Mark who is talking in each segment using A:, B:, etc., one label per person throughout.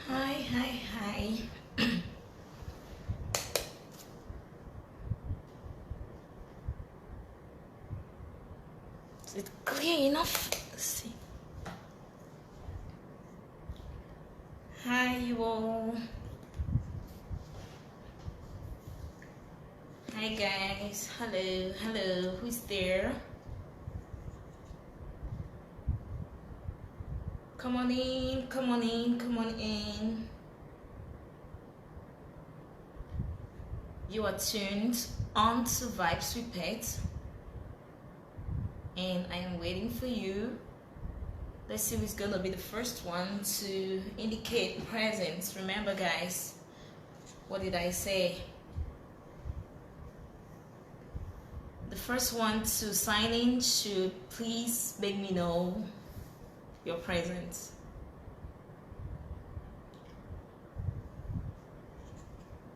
A: Hi. Is it clear enough? Let's see. Hi, you all. Hi, guys. Hello. Who's there? Come on in. You are tuned on to Vibes with Pet, and I am waiting for you. Let's see who's gonna be the first one to indicate presence. Remember, guys, what did I say? The first one to sign in should please make me know your presence.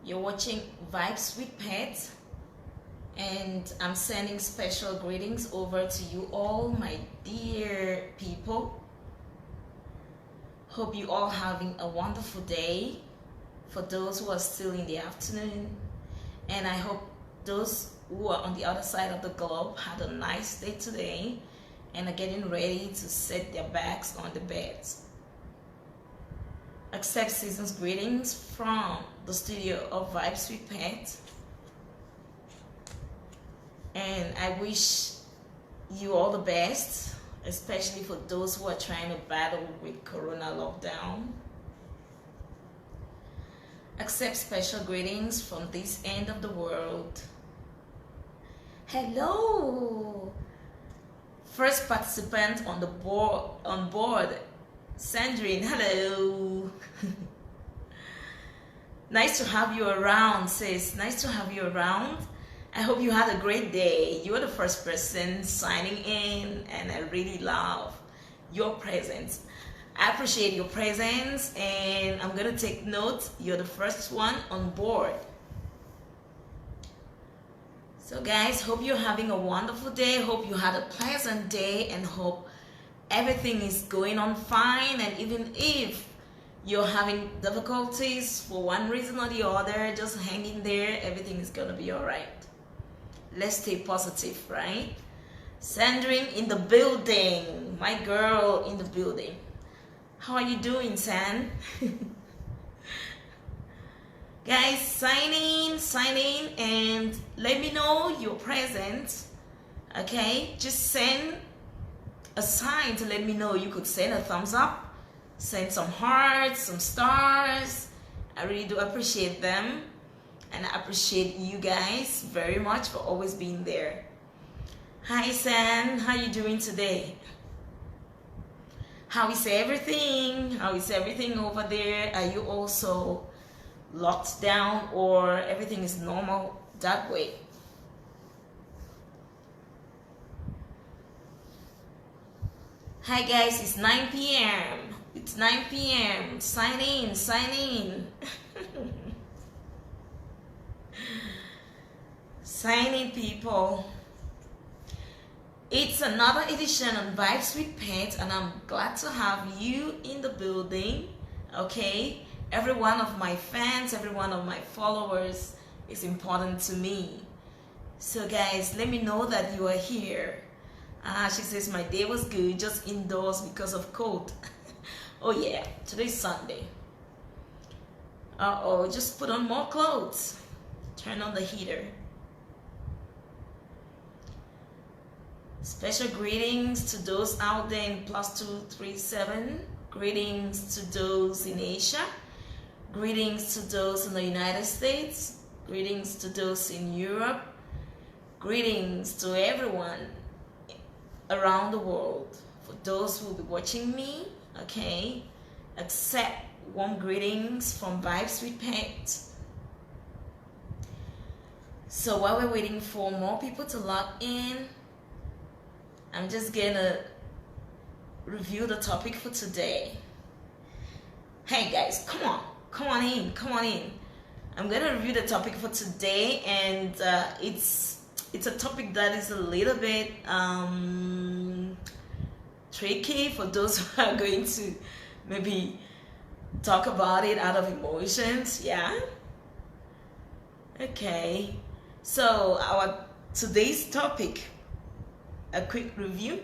A: You're watching Vibes with Pet, and I'm sending special greetings over to you all, my dear people. Hope you all having a wonderful day for those who are still in the afternoon, and I hope those who are on the other side of the globe had a nice day today and are getting ready to set their bags on the beds. Accept season's greetings from the studio of Vibes with Pet, and I wish you all the best, especially for those who are trying to battle with Corona lockdown. Accept special greetings from this end of the world. Hello, first participant on board, Sandrine. Hello. Nice to have you around, sis. Nice to have you around. I hope you had a great day. You're the first person signing in, and I really love your presence. I appreciate your presence, and I'm gonna take note. You're the first one on board. So guys, hope you're having a wonderful day. Hope you had a pleasant day, and hope everything is going on fine. And even if you're having difficulties for one reason or the other, just hang in there. Everything is gonna be all right. Let's stay positive, right? Sandrine in the building, my girl in the building. How are you doing, San? Guys, sign in, and let me know your presence. Okay, just send a sign to let me know. You could send a thumbs up, send some hearts, some stars. I really do appreciate them, and I appreciate you guys very much for always being there. Hi, San, how you doing today? How is everything? How is everything over there? Are you also locked down, or everything is normal that way? Hi guys, it's 9 p.m. It's 9 p.m. Sign in. Sign in, people. It's another edition on Vibes with Pet, and I'm glad to have you in the building. Okay, every one of my fans, every one of my followers is important to me. So guys, let me know that you are here. She says my day was good, just indoors because of cold. Oh yeah, today's Sunday. Just put on more clothes. Turn on the heater. Special greetings to those out there in +237. Greetings to those in Asia. Greetings to those in the United States. Greetings to those in Europe. Greetings to everyone around the world. For those who will be watching me, okay, accept warm greetings from Vibes with Pet. So while we're waiting for more people to log in, I'm just gonna review the topic for today. Hey guys, come on in. I'm gonna review the topic for today, and it's a topic that is a little bit tricky for those who are going to maybe talk about it out of emotions. Yeah. Okay. So our today's topic, a quick review.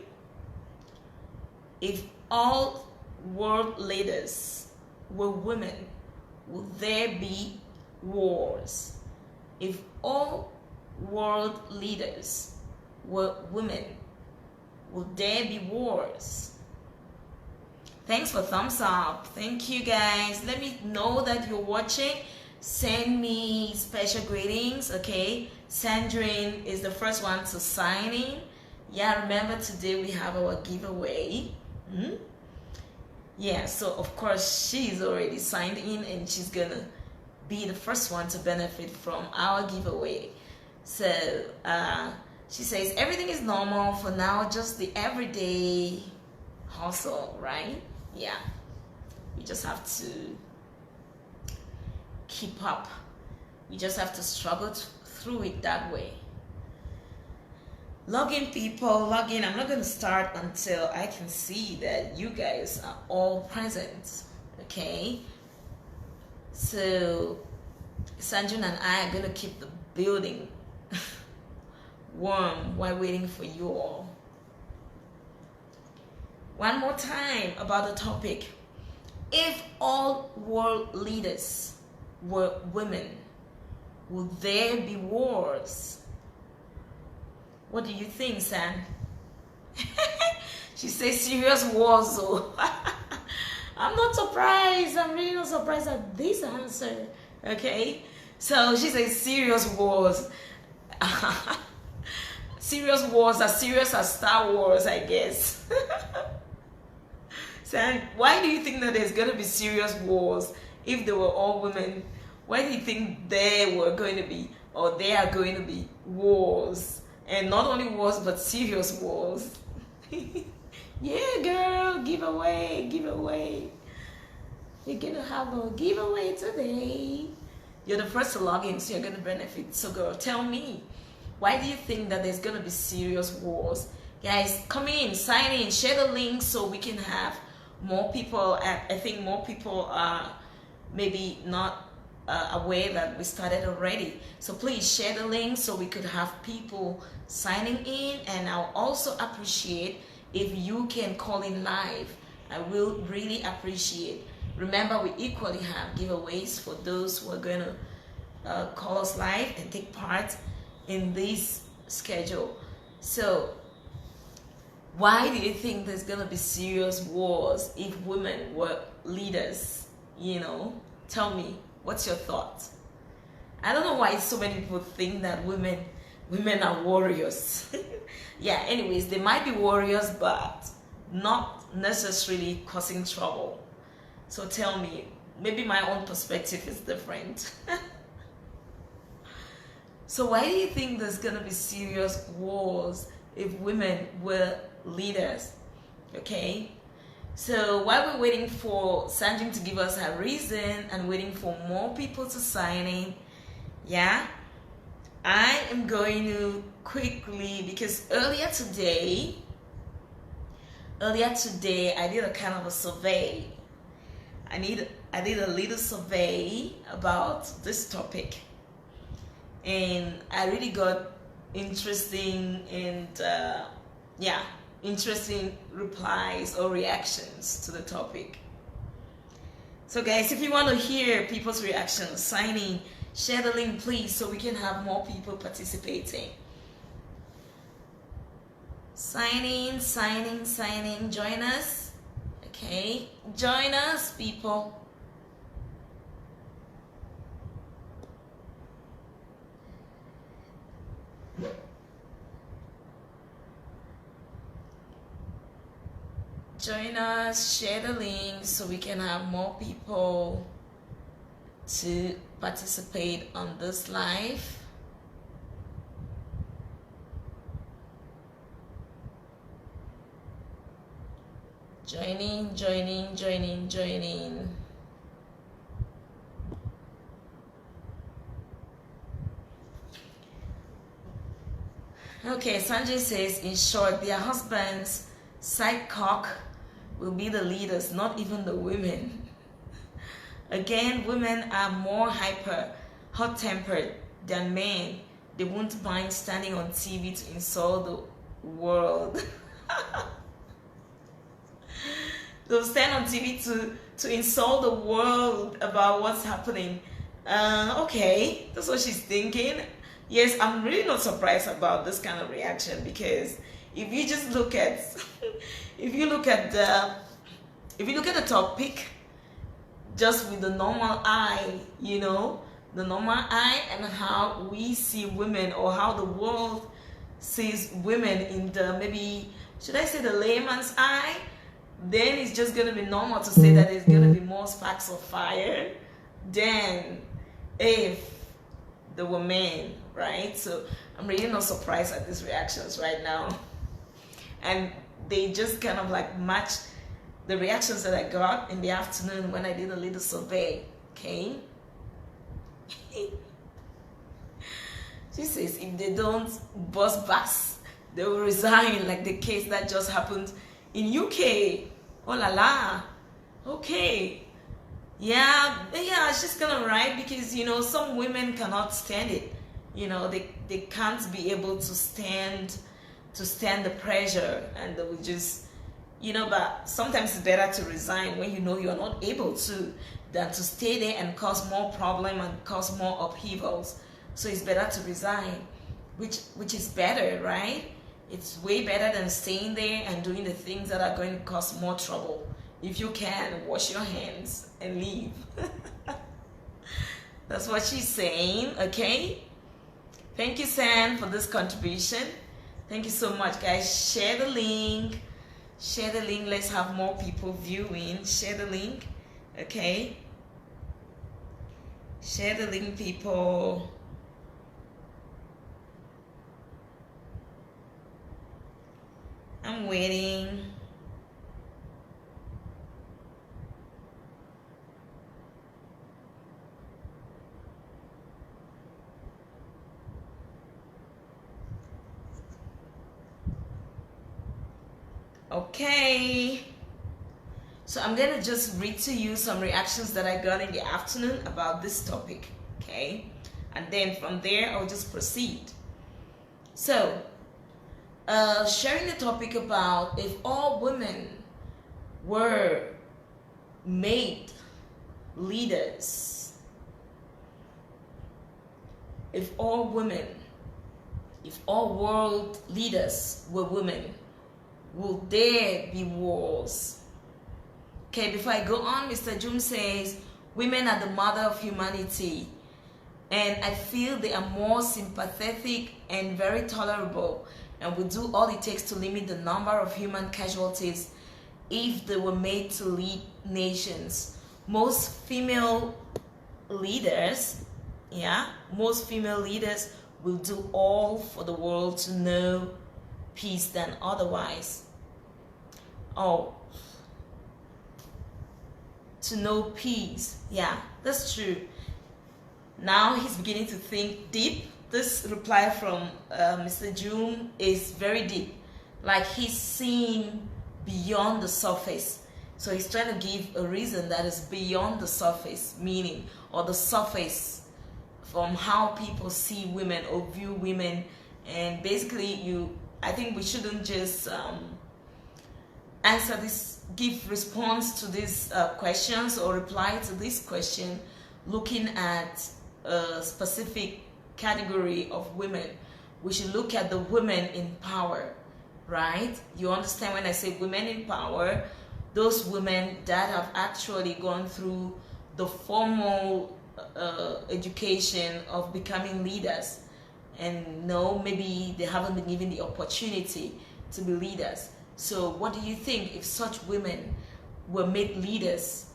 A: If all world leaders were women, would there be wars? If all world leaders were women, would there be wars? Thanks for thumbs up. Thank you guys. Let me know that you're watching. Send me special greetings, okay? Sandrine is the first one to sign in. Yeah, remember today we have our giveaway. Yeah, so of course she's already signed in and she's gonna be the first one to benefit from our giveaway. So she says everything is normal for now, just the everyday hustle, right? Yeah, we just have to keep up. We just have to struggle through it that way. Log in, people, log in. I'm not going to start until I can see that you guys are all present, okay? So Sanjun and I are going to keep the building warm while waiting for you all. One more time about the topic. If all world leaders were women, would there be wars? What do you think, San? She says serious wars, though. I'm not surprised. I'm really not surprised at this answer. Okay? So she says serious wars. Serious wars, as serious as Star Wars, I guess. San, why do you think that there's going to be serious wars if they were all women? Why do you think there are going to be wars? And not only wars, but serious wars. Yeah, girl, giveaway. You're gonna have a giveaway today. You're the first to log in, so you're gonna benefit. So girl, tell me, why do you think that there's gonna be serious wars? Guys, come in, sign in, share the link so we can have more people. I think more people are maybe not aware that we started already. So please share the link so we could have people signing in, and I'll also appreciate if you can call in live. I will really appreciate. Remember, we equally have giveaways for those who are going to call us live and take part in this schedule. So why do you think there's going to be serious wars if women were leaders? You know, tell me, what's your thought? I don't know why so many people think that women are warriors. Yeah, anyways, they might be warriors, but not necessarily causing trouble. So tell me, maybe my own perspective is different. So why do you think there's gonna be serious wars if women were leaders? Okay, so while we're waiting for Sanjin to give us her reason and waiting for more people to sign in, yeah, I am going to quickly, because earlier today I did a kind of a survey. I did a little survey about this topic, and I really got interesting replies or reactions to the topic. So guys, if you want to hear people's reactions, sign in, share the link please so we can have more people participating. Sign in, join us. Okay, join us, people. Join us, share the link so we can have more people to participate on this live. Join in. Okay, Sanjay says, in short, their husbands, side cock, will be the leaders, not even the women. Again, women are more hyper, hot-tempered than men. They won't mind standing on TV to insult the world. They'll stand on TV to insult the world about what's happening. Okay, that's what she's thinking. Yes, I'm really not surprised about this kind of reaction, because if you just look at if you look at the topic just with the normal eye, you know, the normal eye, and how we see women, or how the world sees women in the, maybe, should I say, the layman's eye, then it's just going to be normal to say that there's going to be more sparks of fire than if they were men, right? So I'm really not surprised at these reactions right now. And they just kind of like match the reactions that I got in the afternoon when I did a little survey, okay? She says if they don't bust bus, they will resign, like the case that just happened in UK. Oh la la. Okay. Yeah, she's kind of right, because, you know, some women cannot stand it. You know, they can't be able to stand the pressure, and they will just, you know, but sometimes it's better to resign when you know you're not able to, than to stay there and cause more problem and cause more upheavals. So it's better to resign, which is better, right? It's way better than staying there and doing the things that are going to cause more trouble. If you can, wash your hands and leave. That's what she's saying, okay? Thank you, Sam, for this contribution. Thank you so much, guys. Share the link. Share the link. Let's have more people viewing. Share the link, okay? Share the link, people. I'm waiting. Okay, so I'm gonna just read to you some reactions that I got in the afternoon about this topic, okay? And then from there I'll just proceed. So sharing the topic about if all women were made leaders, if all world leaders were women, will there be wars? Okay, before I go on, Mr. June says, women are the mother of humanity, and I feel they are more sympathetic and very tolerable, and will do all it takes to limit the number of human casualties if they were made to lead nations. Most female leaders will do all for the world to know peace than otherwise. To know peace. Yeah, that's true. Now he's beginning to think deep. This reply from Mr. June is very deep. Like, he's seeing beyond the surface. So he's trying to give a reason that is beyond the surface, meaning, or the surface from how people see women or view women. And basically, I think we shouldn't just give response to these questions or reply to this question looking at a specific category of women. We should look at the women in power, right? You understand when I say women in power, those women that have actually gone through the formal education of becoming leaders, and no, maybe they haven't been given the opportunity to be leaders. So what do you think if such women were made leaders?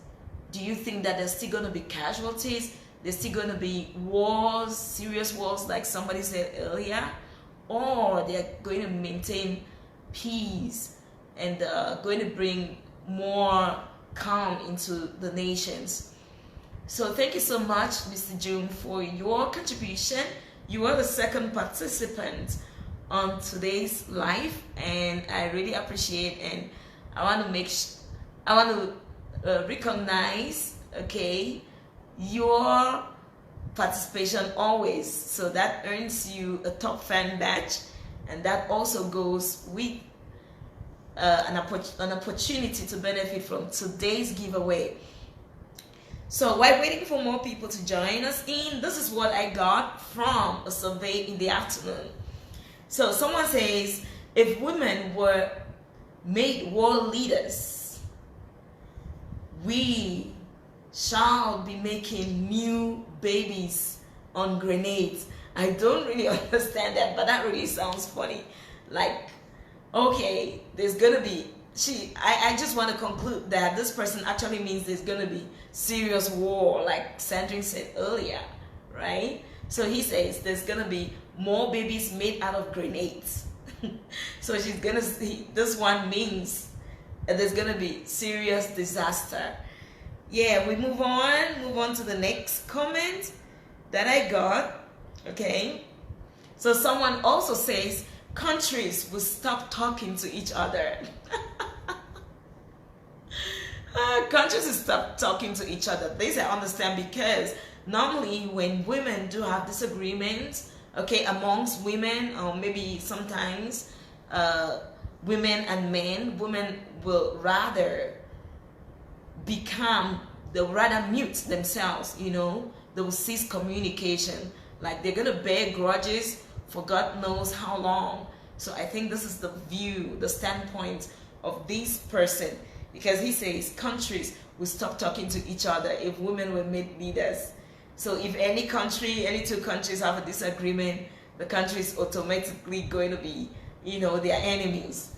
A: Do you think that there's still going to be casualties? There's still going to be wars, serious wars like somebody said earlier? Or they're going to maintain peace and going to bring more calm into the nations? So thank you so much, Mr. June, for your contribution. You are the second participant on today's live, and I really appreciate, and I want to recognize okay, your participation always. So that earns you a top fan badge, and that also goes with an opportunity to benefit from today's giveaway. So while waiting for more people to join us in, this is what I got from a survey in the afternoon. So someone says, if women were made world leaders, we shall be making new babies on grenades. I don't really understand that, but that really sounds funny. Like, okay, there's gonna be, I just want to conclude that this person actually means there's gonna be serious war, like Sandrine said earlier, right? So he says there's gonna be more babies made out of grenades. So she's gonna see, this one means there's gonna be serious disaster. Yeah, we move on to the next comment that I got. Okay, so someone also says countries will stop talking to each other. Countries will stop talking to each other. This I understand, because normally when women do have disagreements, okay, amongst women, or maybe sometimes women and men, women will rather they'll rather mute themselves, you know, they will cease communication, like they're gonna bear grudges for God knows how long. So I think this is the view, the standpoint of this person, because he says countries will stop talking to each other if women were made leaders. So if any country, any two countries have a disagreement, the country is automatically going to be, you know, their enemies.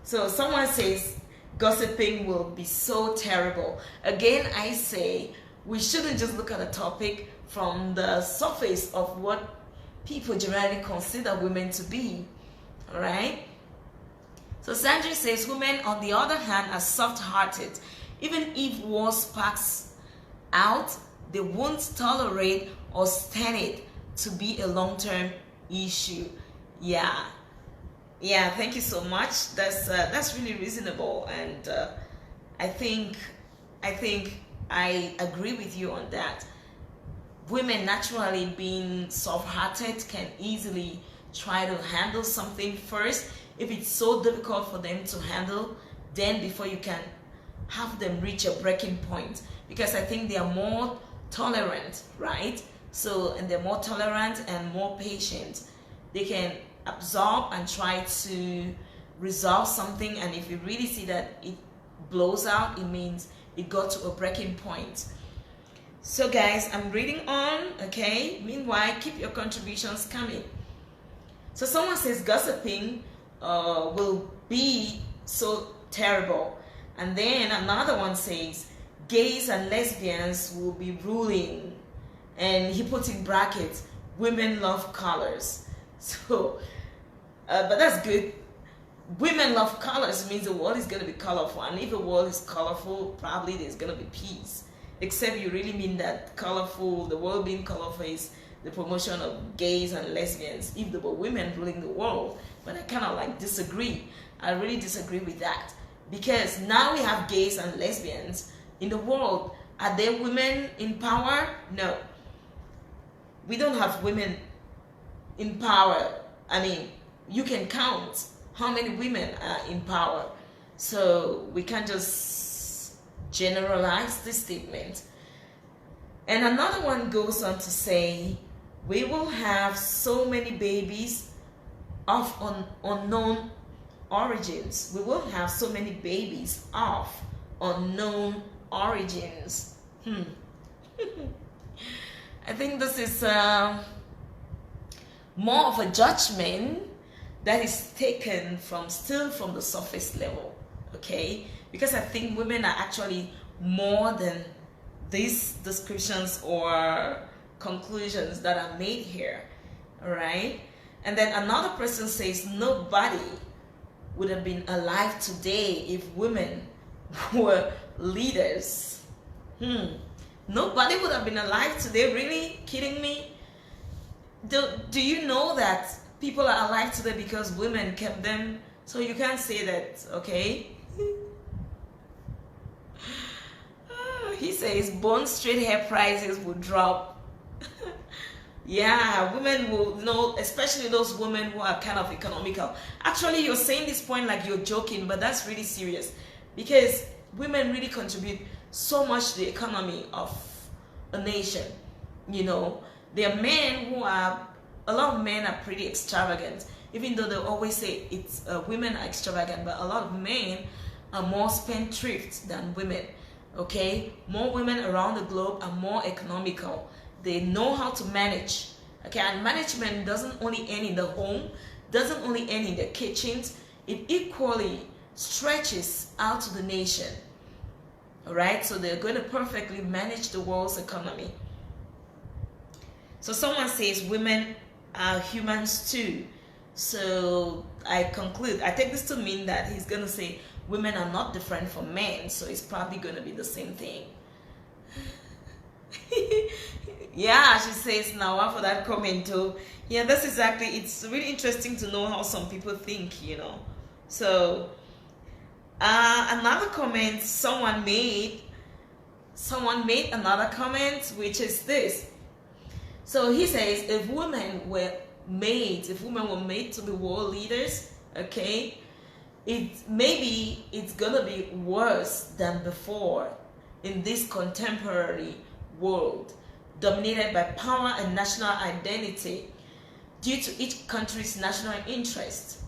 A: So someone says gossiping will be so terrible. Again, I say we shouldn't just look at a topic from the surface of what people generally consider women to be. All right. So Sandra says women, on the other hand, are soft-hearted. Even if war sparks out, they won't tolerate or stand it to be a long-term issue. Yeah, thank you so much. That's really reasonable, and I think I agree with you on that. Women naturally being soft-hearted can easily try to handle something first. If it's so difficult for them to handle, then before you can have them reach a breaking point, because I think they are more tolerant, right? So, and they're more tolerant and more patient. They can absorb and try to resolve something, and if you really see that it blows out, it means it got to a breaking point. So guys, I'm reading on, okay? Meanwhile, keep your contributions coming. So someone says gossiping will be so terrible. And then another one says gays and lesbians will be ruling. And he puts in brackets, women love colors. So, but that's good. Women love colors means the world is going to be colorful. And if the world is colorful, probably there's going to be peace. Except you really mean that colorful, the world being colorful is the promotion of gays and lesbians if there were women ruling the world. But I kind of like disagree. I really disagree with that, because now we have gays and lesbians in the world. Are there women in power? No, we don't have women in power. I mean, you can count how many women are in power, so we can't just generalize this statement. And another one goes on to say, we will have so many babies of unknown origins. We will have so many babies of unknown origins. I think this is more of a judgment that is taken still from the surface level, okay? Because I think women are actually more than these descriptions or conclusions that are made here, all right? And then another person says nobody would have been alive today if women were leaders. Nobody would have been alive today. Really? Kidding me? Do you know that people are alive today because women kept them? So you can't say that, okay? He says bone straight hair prices will drop. Yeah, women will, especially those women who are kind of economical. Actually, you're saying this point like you're joking, but that's really serious, because women really contribute so much to the economy of a nation. There are men who are, a lot of men are pretty extravagant, even though they always say it's women are extravagant, but a lot of men are more spendthrift than women. Okay, more women around the globe are more economical. They know how to manage. Okay, and management doesn't only end in the home, doesn't only end in the kitchens. It equally stretches out to the nation. All right, so they're going to perfectly manage the world's economy. So someone says women are humans too. So I conclude, I take this to mean that he's going to say women are not different from men, so it's probably going to be the same thing. Yeah, she says now for that comment too. Yeah, that's exactly, it's really interesting to know how some people think. So another comment someone made another comment, which is this. So he says, if women were made to be world leaders, okay, it's gonna be worse than before in this contemporary world dominated by power and national identity due to each country's national interest.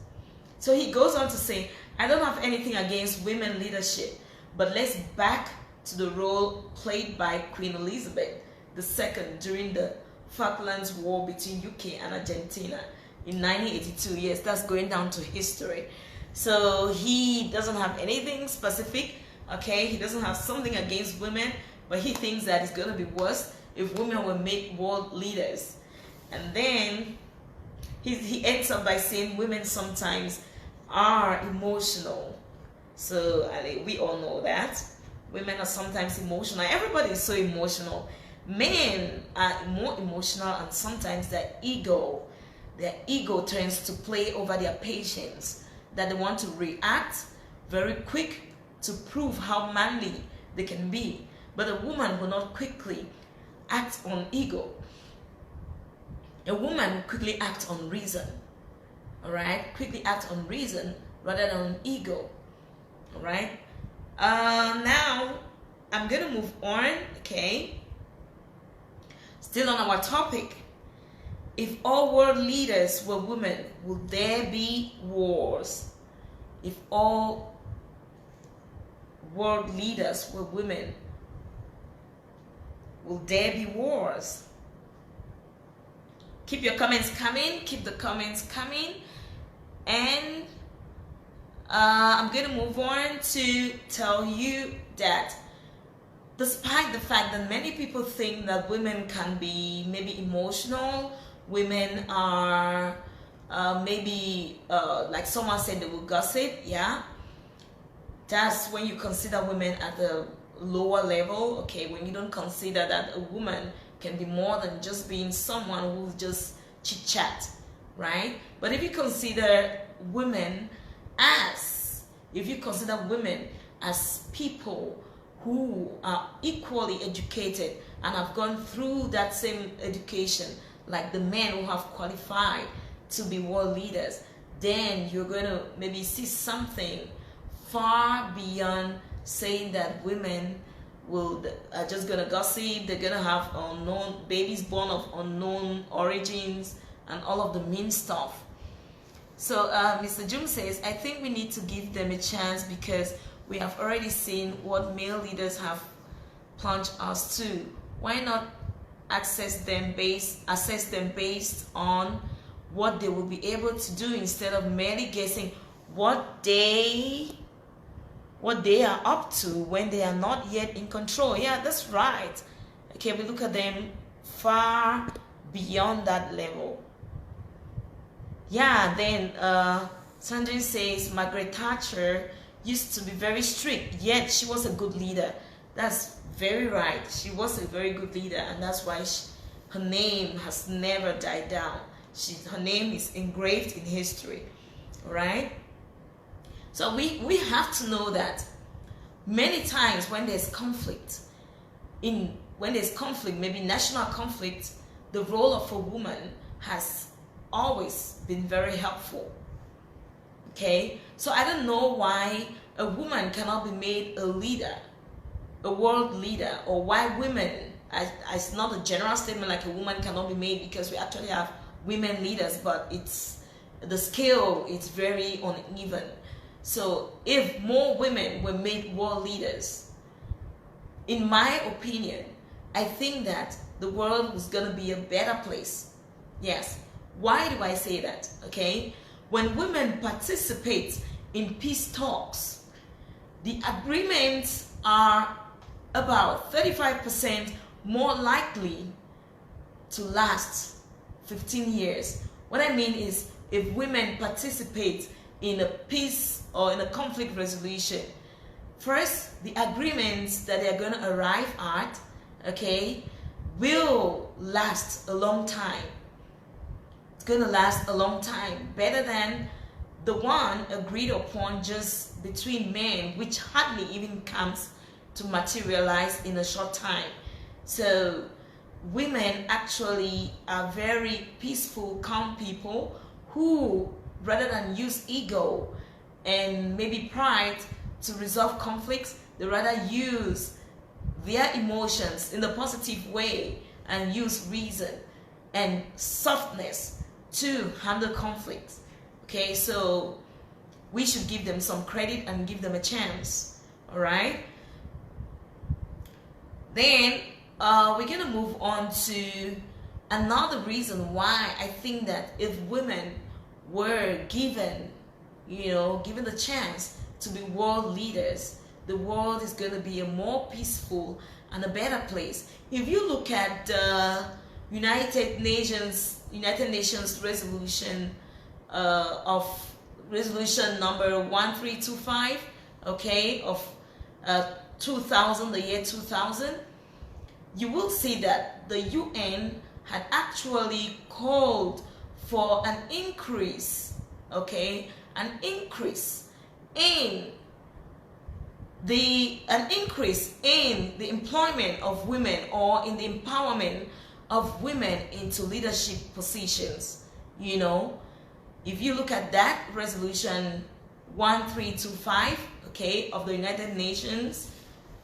A: So he goes on to say, I don't have anything against women leadership, but let's back to the role played by Queen Elizabeth II during the Falklands War between UK and Argentina in 1982. Yes, that's going down to history. So he doesn't have anything specific, okay? He doesn't have something against women, but he thinks that it's going to be worse if women were made world leaders. And then he ends up by saying women sometimes are emotional. So we all know that. Women are sometimes emotional. Everybody is so emotional. Men are more emotional, and sometimes their ego tends to play over their patience, that they want to react very quick to prove how manly they can be. But a woman will not quickly act on ego. A woman will quickly act on reason. All right, quickly act on reason rather than on ego. All right. Now I'm gonna move on. Okay. Still on our topic. If all world leaders were women, would there be wars? If all world leaders were women, will there be wars? Keep your comments coming. Keep the comments coming. And I'm going to move on to tell you that despite the fact that many people think that women can be maybe emotional, women are maybe like someone said, they will gossip. Yeah, that's when you consider women at the lower level. Okay, when you don't consider that a woman can be more than just being someone who's just chit chat, right? But if you consider women as people who are equally educated and have gone through that same education, like the men who have qualified to be world leaders, then you're going to maybe see something far beyond saying that women are just going to gossip, they're going to have unknown babies born of unknown origins and all of the mean stuff. So Mr. Jung says, I think we need to give them a chance because we have already seen what male leaders have plunged us to. Why not assess them based on what they will be able to do instead of merely guessing what they are up to when they are not yet in control. Yeah, that's right. Okay, we look at them far beyond that level. Yeah, then Sandrine says Margaret Thatcher used to be very strict, yet she was a good leader. That's very right. She was a very good leader, and that's why her name has never died down. Her name is engraved in history. All right? So we have to know that many times when there's conflict, when there's conflict, maybe national conflict, the role of a woman has always been very helpful. Okay, so I don't know why a woman cannot be made a leader, a world leader, or why women, it's not a general statement like a woman cannot be made, because we actually have women leaders, but it's the scale is very uneven. So if more women were made world leaders, in my opinion, I think that the world was going to be a better place. Yes. Why do I say that? Okay. When women participate in peace talks, the agreements are about 35% more likely to last 15 years. What I mean is, if women participate in a peace or in a conflict resolution, first, the agreements that they're going to arrive at, okay, will last a long time. It's going to last a long time, better than the one agreed upon just between men, which hardly even comes to materialize in a short time. So women actually are very peaceful, calm people who, rather than use ego and maybe pride to resolve conflicts, they rather use their emotions in the positive way and use reason and softness to handle conflicts. Okay, so we should give them some credit and give them a chance. All right, then we're gonna move on to another reason why I think that if women were given the chance to be world leaders, the world is going to be a more peaceful and a better place. If you look at the United Nations resolution resolution number 1325, okay, of 2000, the year 2000, you will see that the UN had actually called for an increase, okay, an increase in the employment of women, or in the empowerment of women into leadership positions. If you look at that resolution 1325, okay, of the United Nations,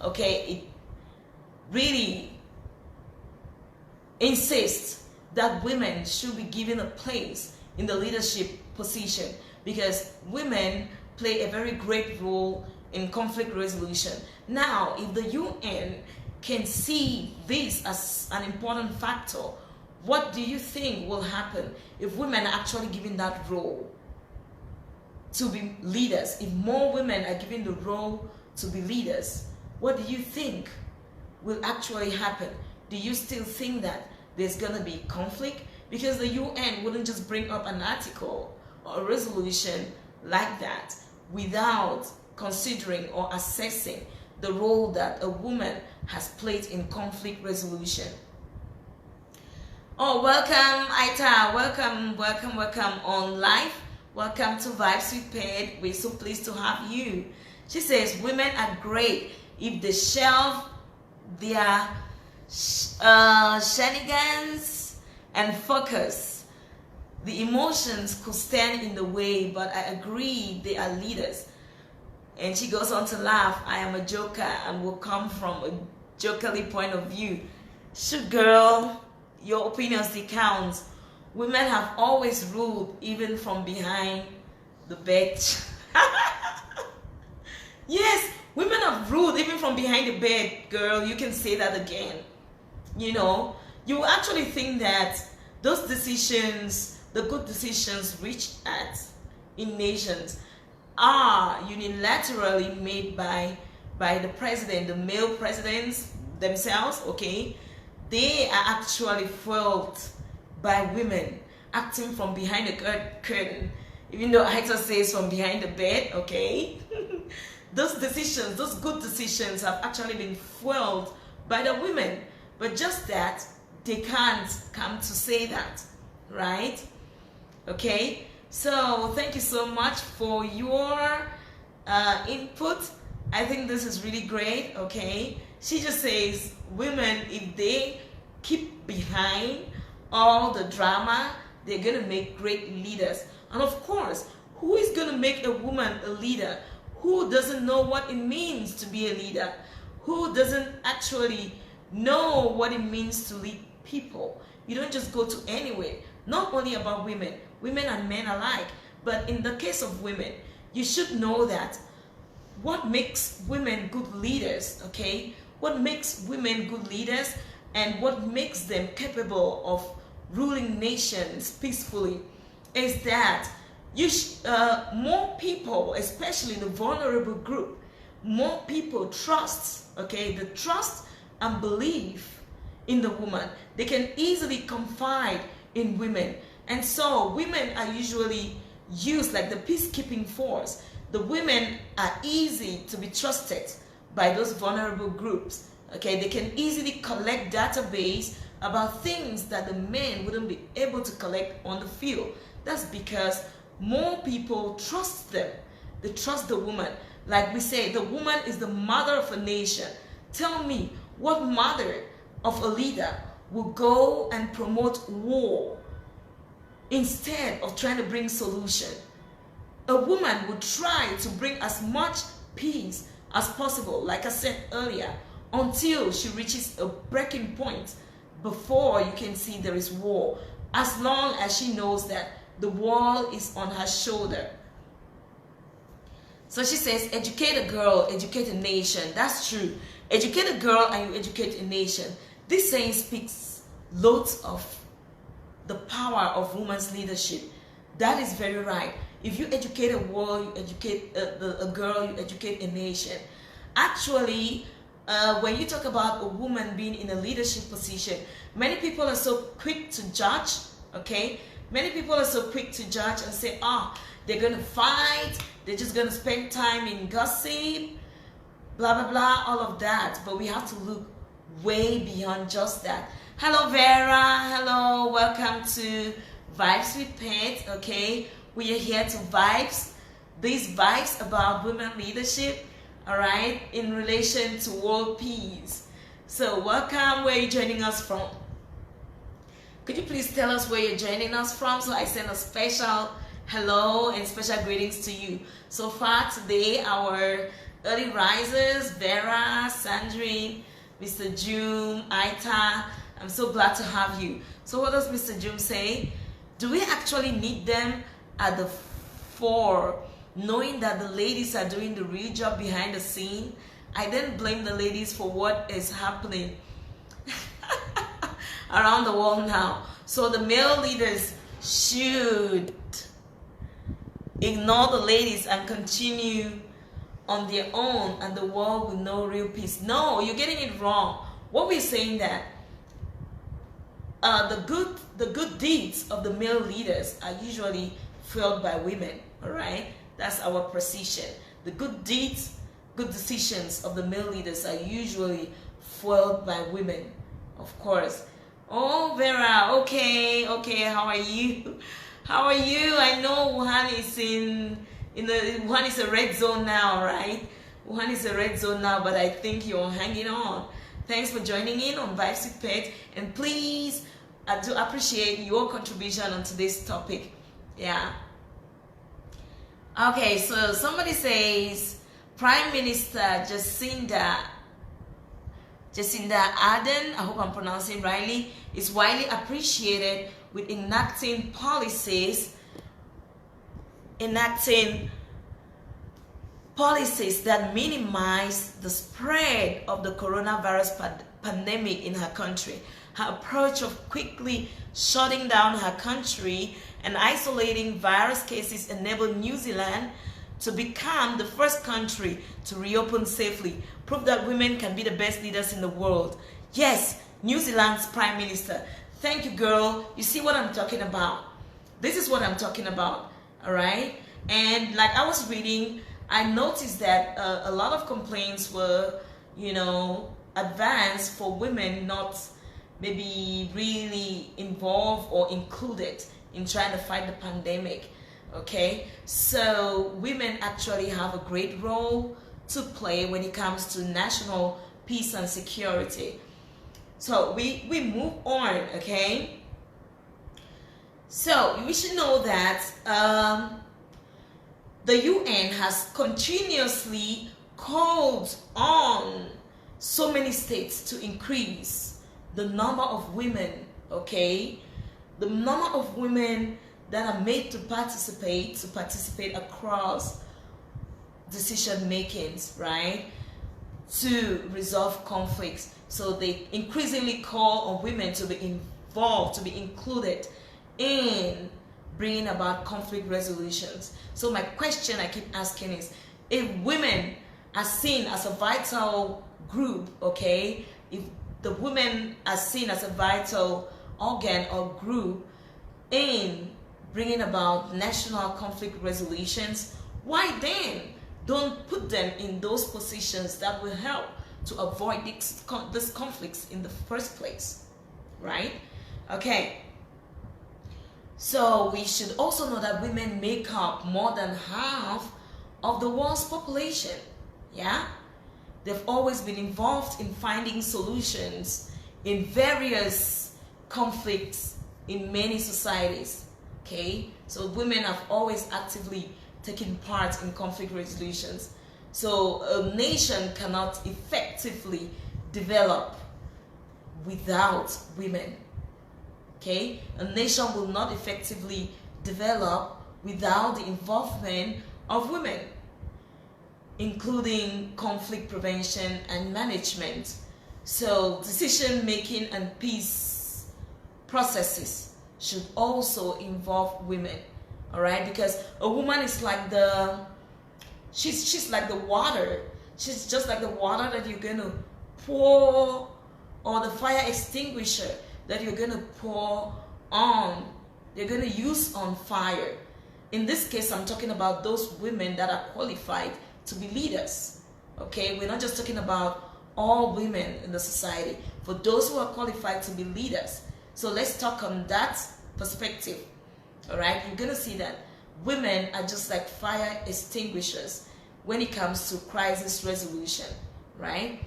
A: okay, it really insists that women should be given a place in the leadership position, because women play a very great role in conflict resolution. Now, if the UN can see this as an important factor, what do you think will happen if women are actually given that role to be leaders? If more women are given the role to be leaders, what do you think will actually happen? Do you still think that there's going to be conflict? Because the UN wouldn't just bring up an article or a resolution like that without considering or assessing the role that a woman has played in conflict resolution. Oh, welcome, Aita. Welcome on live. Welcome to Vibes with Ped. We're so pleased to have you. She says, women are great if they shelve their shenanigans and focus. The emotions could stand in the way, but I agree they are leaders. And she goes on to laugh. I am a joker and will come from a jokerly point of view. Shoot, girl, your opinions they count. Women have always ruled, even from behind the bed. Yes, women have ruled even from behind the bed, girl. You can say that again. You actually think that those decisions, the good decisions reached at in nations, are unilaterally made by the president, the male presidents themselves, okay? They are actually fueled by women acting from behind the curtain, even though Aita says from behind the bed, okay? Those decisions, those good decisions have actually been fueled by the women, but just that they can't come to say that, right? Okay, so thank you so much for your input. I think this is really great, okay? She just says women, if they keep behind all the drama, they're going to make great leaders. And of course, who is going to make a woman a leader? Who doesn't know what it means to be a leader? Who doesn't actually know what it means to lead people? You don't just go to anywhere. Not only about women and men alike, but in the case of women, you should know that what makes women good leaders, okay? What makes women good leaders and what makes them capable of ruling nations peacefully is that more people, especially the vulnerable group, more people trust, okay, the trust and belief in the woman. They can easily confide in women. And so women are usually used like the peacekeeping force. The women are easy to be trusted by those vulnerable groups. Okay, they can easily collect database about things that the men wouldn't be able to collect on the field. That's because more people trust them. They trust the woman. Like we say, the woman is the mother of a nation. Tell me, what mother of a leader will go and promote war instead of trying to bring solution? A woman would try to bring as much peace as possible, like I said earlier, until she reaches a breaking point before you can see there is war, as long as she knows that the wall is on her shoulder. So she says, educate a girl, educate a nation. That's true. Educate a girl and you educate a nation. This saying speaks loads of the power of women's leadership. That is very right. If you educate a world, you educate a girl, you educate a nation. Actually, when you talk about a woman being in a leadership position, many people are so quick to judge, okay? Many people are so quick to judge and say, they're going to fight, they're just going to spend time in gossip, blah, blah, blah, all of that. But we have to look way beyond just that. Hello, Vera. Hello. Welcome to Vibes with Pet, okay? We are here to vibes. These vibes about women leadership, all right, in relation to world peace. So welcome. Where are you joining us from? Could you please tell us where you're joining us from so I send a special hello and special greetings to you. So far today, our early risers, Vera, Sandrine, Mr. June, Aita, I'm so glad to have you. So what does Mr. June say? Do we actually need them at the fore, knowing that the ladies are doing the real job behind the scene? I then blame the ladies for what is happening around the world now. So the male leaders should ignore the ladies and continue on their own, and the world will know real peace. No, you're getting it wrong. What we're saying that the good deeds of the male leaders are usually fueled by women. All right, that's our precision. The good deeds, good decisions of the male leaders are usually fueled by women, of course. Oh, Vera, okay, how are you? How are you? I know Wuhan is Wuhan is a red zone now, right? Wuhan is a red zone now, but I think you're hanging on. Thanks for joining in on Vibes with Pet, and please, I do appreciate your contribution on today's topic. Yeah. Okay, so somebody says Prime Minister Jacinda Ardern, I hope I'm pronouncing rightly, is widely appreciated with enacting policies that minimize the spread of the coronavirus pandemic in her country. Her approach of quickly shutting down her country and isolating virus cases enabled New Zealand to become the first country to reopen safely, prove that women can be the best leaders in the world. Yes, New Zealand's Prime Minister. Thank you, girl. You see what I'm talking about? This is what I'm talking about, all right? And like I was reading, I noticed that a lot of complaints were, advanced for women not maybe really involved or included in trying to fight the pandemic. Okay, so women actually have a great role to play when it comes to national peace and security. So we move on, okay? So we should know that the UN has continuously called on so many states to increase the number of women, okay? The number of women that are made to participate across decision makings, right? To resolve conflicts. So they increasingly call on women to be involved, to be included in bringing about conflict resolutions. So my question I keep asking is, if women are seen as a vital group, okay, if the women are seen as a vital organ or group in bringing about national conflict resolutions, why then don't put them in those positions that will help to avoid these conflicts in the first place, right? Okay. So we should also know that women make up more than half of the world's population. Yeah? They've always been involved in finding solutions in various conflicts in many societies. Okay? So women have always actively taken part in conflict resolutions. So a nation cannot effectively develop without women. Okay? A nation will not effectively develop without the involvement of women, including conflict prevention and management. So decision making and peace processes should also involve women. All right? Because a woman is like she's like the water. She's just like the water that you're going to pour, or the fire extinguisher that you're going to pour on, you're going to use on fire. In this case, I'm talking about those women that are qualified to be leaders. Okay, we're not just talking about all women in the society, for those who are qualified to be leaders. So let's talk on that perspective. All right, you're going to see that women are just like fire extinguishers when it comes to crisis resolution, right?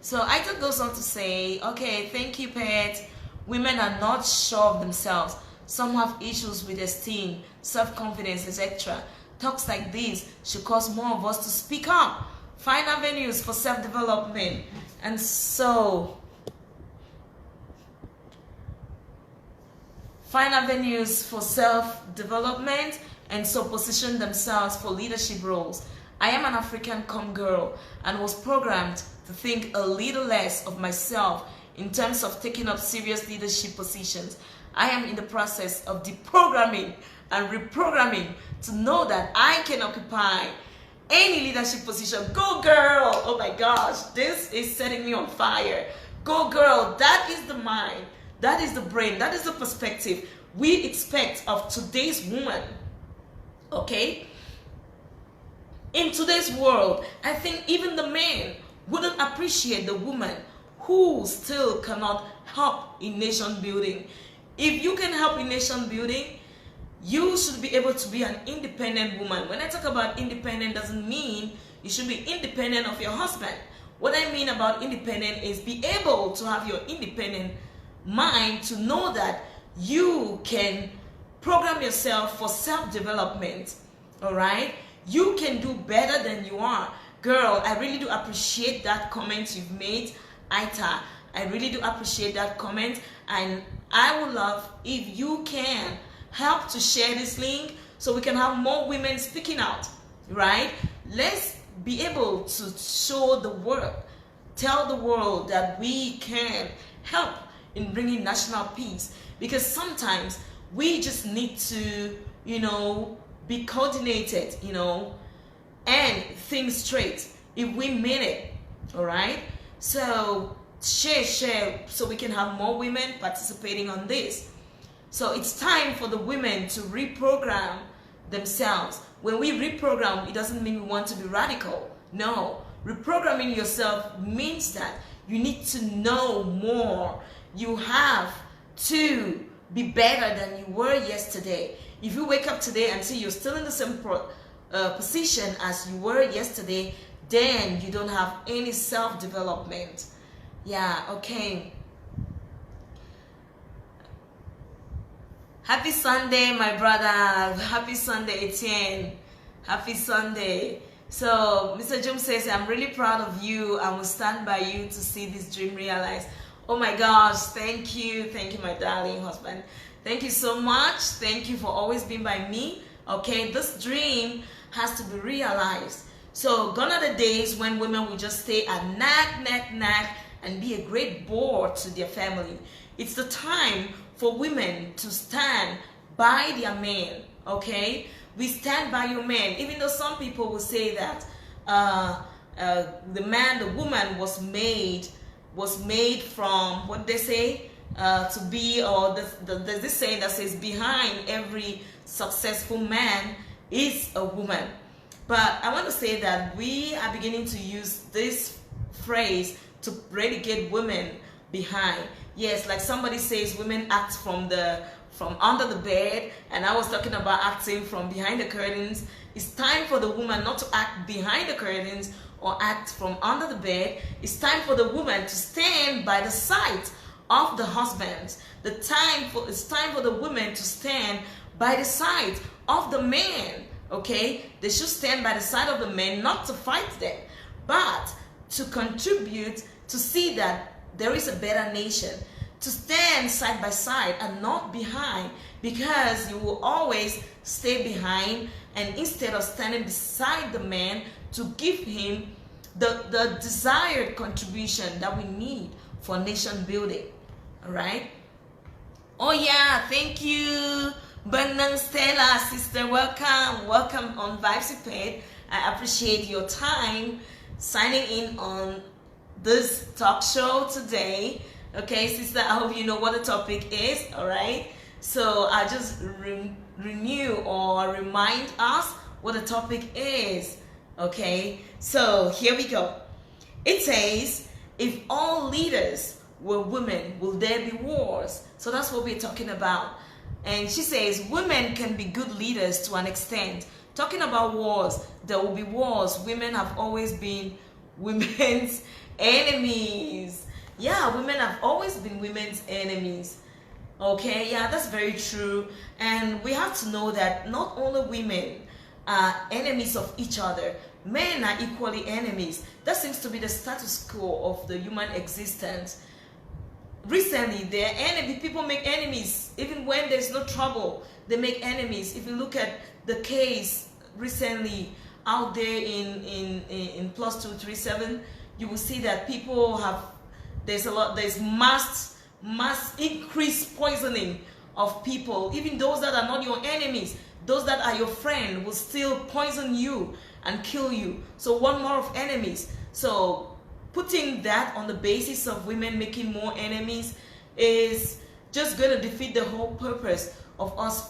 A: So Aita goes on to say, okay, thank you, Pet. Women are not sure of themselves. Some have issues with esteem, self-confidence, etc. Talks like this should cause more of us to speak up, find avenues for self-development, and so position themselves for leadership roles. I am an African girl and was programmed to think a little less of myself in terms of taking up serious leadership positions. I am in the process of deprogramming and reprogramming to know that I can occupy any leadership position. Go girl! Oh my gosh, this is setting me on fire. Go girl, that is the mind, that is the brain, that is the perspective we expect of today's woman. Okay? In today's world, I think even the men wouldn't appreciate the woman who still cannot help in nation building. If you can help in nation building, you should be able to be an independent woman. When I talk about independent, doesn't mean you should be independent of your husband. What I mean about independent is be able to have your independent mind to know that you can program yourself for self-development. All right? You can do better than you are. Girl, I really do appreciate that comment you've made, Aita. I really do appreciate that comment, and I would love if you can help to share this link so we can have more women speaking out, right? Let's be able to show the world, tell the world that we can help in bringing national peace, because sometimes we just need to, be coordinated, and think straight if we mean it. All right? So share so we can have more women participating on this. So it's time for the women to reprogram themselves. When we reprogram, it doesn't mean we want to be radical. No, reprogramming yourself means that you need to know more. You have to be better than you were yesterday. If you wake up today and see you're still in the same position as you were yesterday, then you don't have any self-development. Yeah, okay. Happy Sunday, my brother. Happy Sunday, Etienne. Happy Sunday. So Mr. Jum says, I'm really proud of you. I will stand by you to see this dream realized. Oh my gosh, thank you. Thank you, my darling husband. Thank you so much. Thank you for always being by me. Okay, this dream has to be realized. So gone are the days when women will just stay and nag, and be a great bore to their family. It's the time for women to stand by their men. Okay, we stand by your man. Even though some people will say that the woman was made from, what they say, to be, or there's this saying that says behind every successful man is a woman. But I want to say that we are beginning to use this phrase to really get women behind. Yes, like somebody says women act from under the bed, and I was talking about acting from behind the curtains. It's time for the woman not to act behind the curtains or act from under the bed. It's time for the woman to stand by the side of the husband. It's time for the women to stand by the side of the man. Okay, they should stand by the side of the men, not to fight them, but to contribute to see that there is a better nation. To stand side by side and not behind, because you will always stay behind, and instead of standing beside the man to give him the desired contribution that we need for nation building. All right. Oh yeah, thank you, Benang Stella, sister. Welcome on Vibesipate. I appreciate your time signing in on this talk show today. Okay, sister, I hope you know what the topic is. All right, so I just renew or remind us what the topic is. Okay, so here we go. It says, if all leaders were women, will there be wars? So that's what we're talking about. And she says women can be good leaders to an extent. Talking about wars, there will be wars. Women have always been women's enemies. Yeah, women have always been women's enemies. Okay, yeah, that's very true. And we have to know that not only women are enemies of each other, men are equally enemies. That seems to be the status quo of the human existence. Recently, people make enemies. Even when there's no trouble, they make enemies. If you look at the case recently out there in plus 237, you will see that people there's mass increased poisoning of people. Even those that are not your enemies, those that are your friend, will still poison you and kill you. So one more of enemies. So putting that on the basis of women making more enemies is just going to defeat the whole purpose of us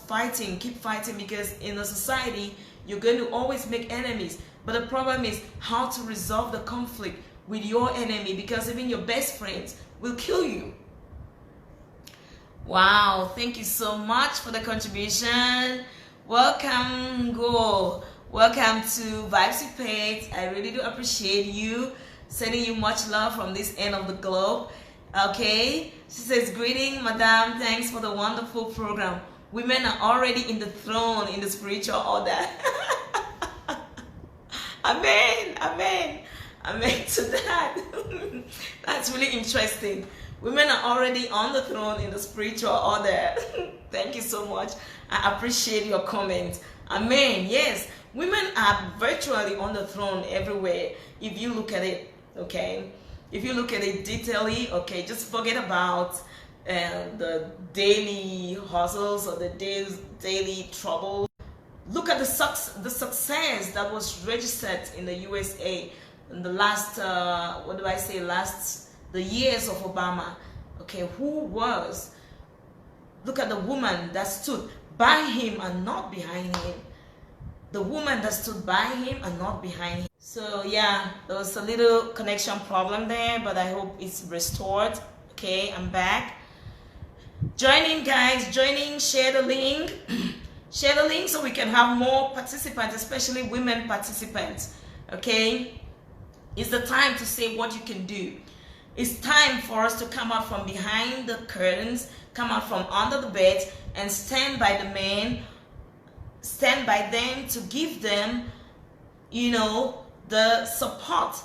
A: keep fighting, because in a society you're going to always make enemies. But the problem is how to resolve the conflict with your enemy, because even your best friends will kill you. Wow, thank you so much for the contribution. Welcome, Go. Welcome to Vibesipate. I really do appreciate you. Sending you much love from this end of the globe. Okay, she says, greeting, madam. Thanks for the wonderful program. Women are already in the throne in the spiritual order. Amen, amen, amen to that. That's really interesting. Women are already on the throne in the spiritual order. Thank you so much. I appreciate your comment. Amen. Yes, women are virtually on the throne everywhere if you look at it. Okay, if you look at it detailedly, okay, just forget about the daily hustles or the daily trouble. Look at the success that was registered in the USA in the last the years of Obama. Okay, look at the woman that stood by him and not behind him. The woman that stood by him and not behind him. So yeah, there was a little connection problem there, but I hope it's restored. Okay, I'm back. Join in, guys. Join in. Share the link. Share the link so we can have more participants, especially women participants. Okay, It's the time to say what you can do. It's time for us to come out from behind the curtains, come out from under the bed, and stand by the men, stand by them to give them, you know, the support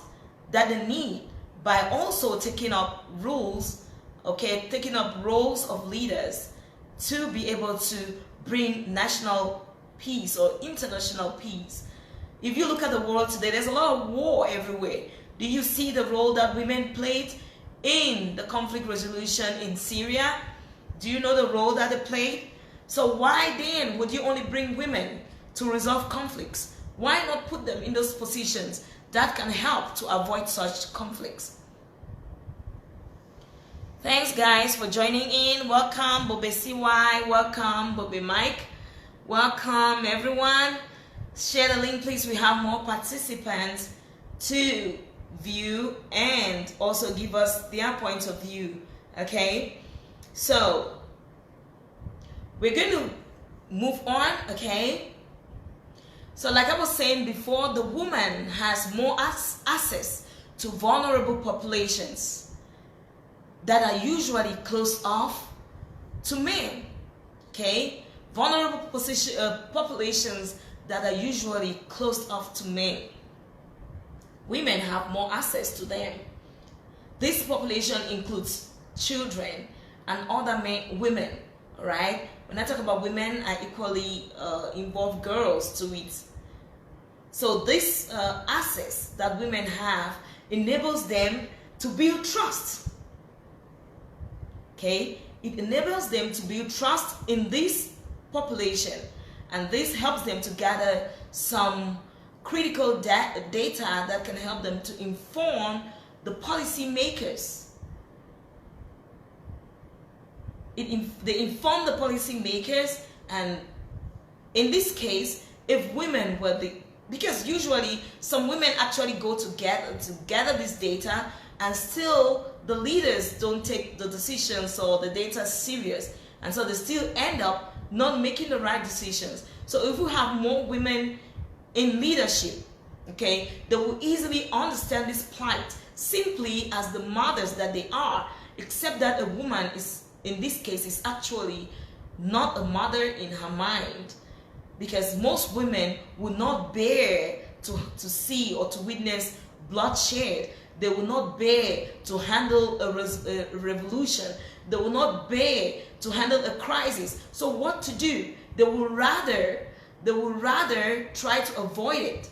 A: that they need, by also taking up roles, okay, taking up roles of leaders to be able to bring national peace or international peace. If you look at the world today, there's a lot of war everywhere. Do you see the role that women played in the conflict resolution in Syria? Do you know the role that they played? So why then would you only bring women to resolve conflicts? Why not put them in those positions that can help to avoid such conflicts? Thanks guys for joining in. Welcome Bobe CY, welcome Bobe Mike, welcome everyone. Share the link please. We have more participants to view and also give us their point of view. Okay, so we're going to move on. Okay, so like I was saying before, the woman has more access to vulnerable populations that are usually closed off to men. Okay, vulnerable populations that are usually closed off to men. Women have more access to them. This population includes children and other women, right? When I talk about women, I equally involve girls to it. So this access that women have enables them to build trust. Okay, it enables them to build trust in this population, and this helps them to gather some critical data that can help them to inform the policy makers. They inform the policy makers, and in this case, if women were because usually some women actually go together to gather this data, and still the leaders don't take the decisions or the data serious, and so they still end up not making the right decisions. So if we have more women in leadership, okay, they will easily understand this plight simply as the mothers that they are, except that a woman is, in this case, is actually not a mother in her mind, because most women will not bear to see or to witness bloodshed. They will not bear to handle a revolution. They will not bear to handle a crisis. So what to do? They will rather try to avoid it.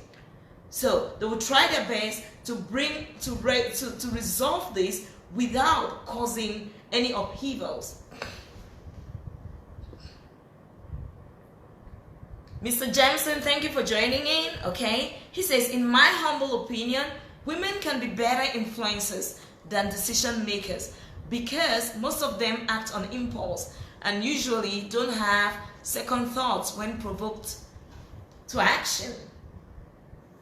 A: So they will try their best to resolve this without causing any upheavals. Mr. Jameson, thank you for joining in. Okay, he says, in my humble opinion, women can be better influencers than decision makers because most of them act on impulse and usually don't have second thoughts when provoked to action.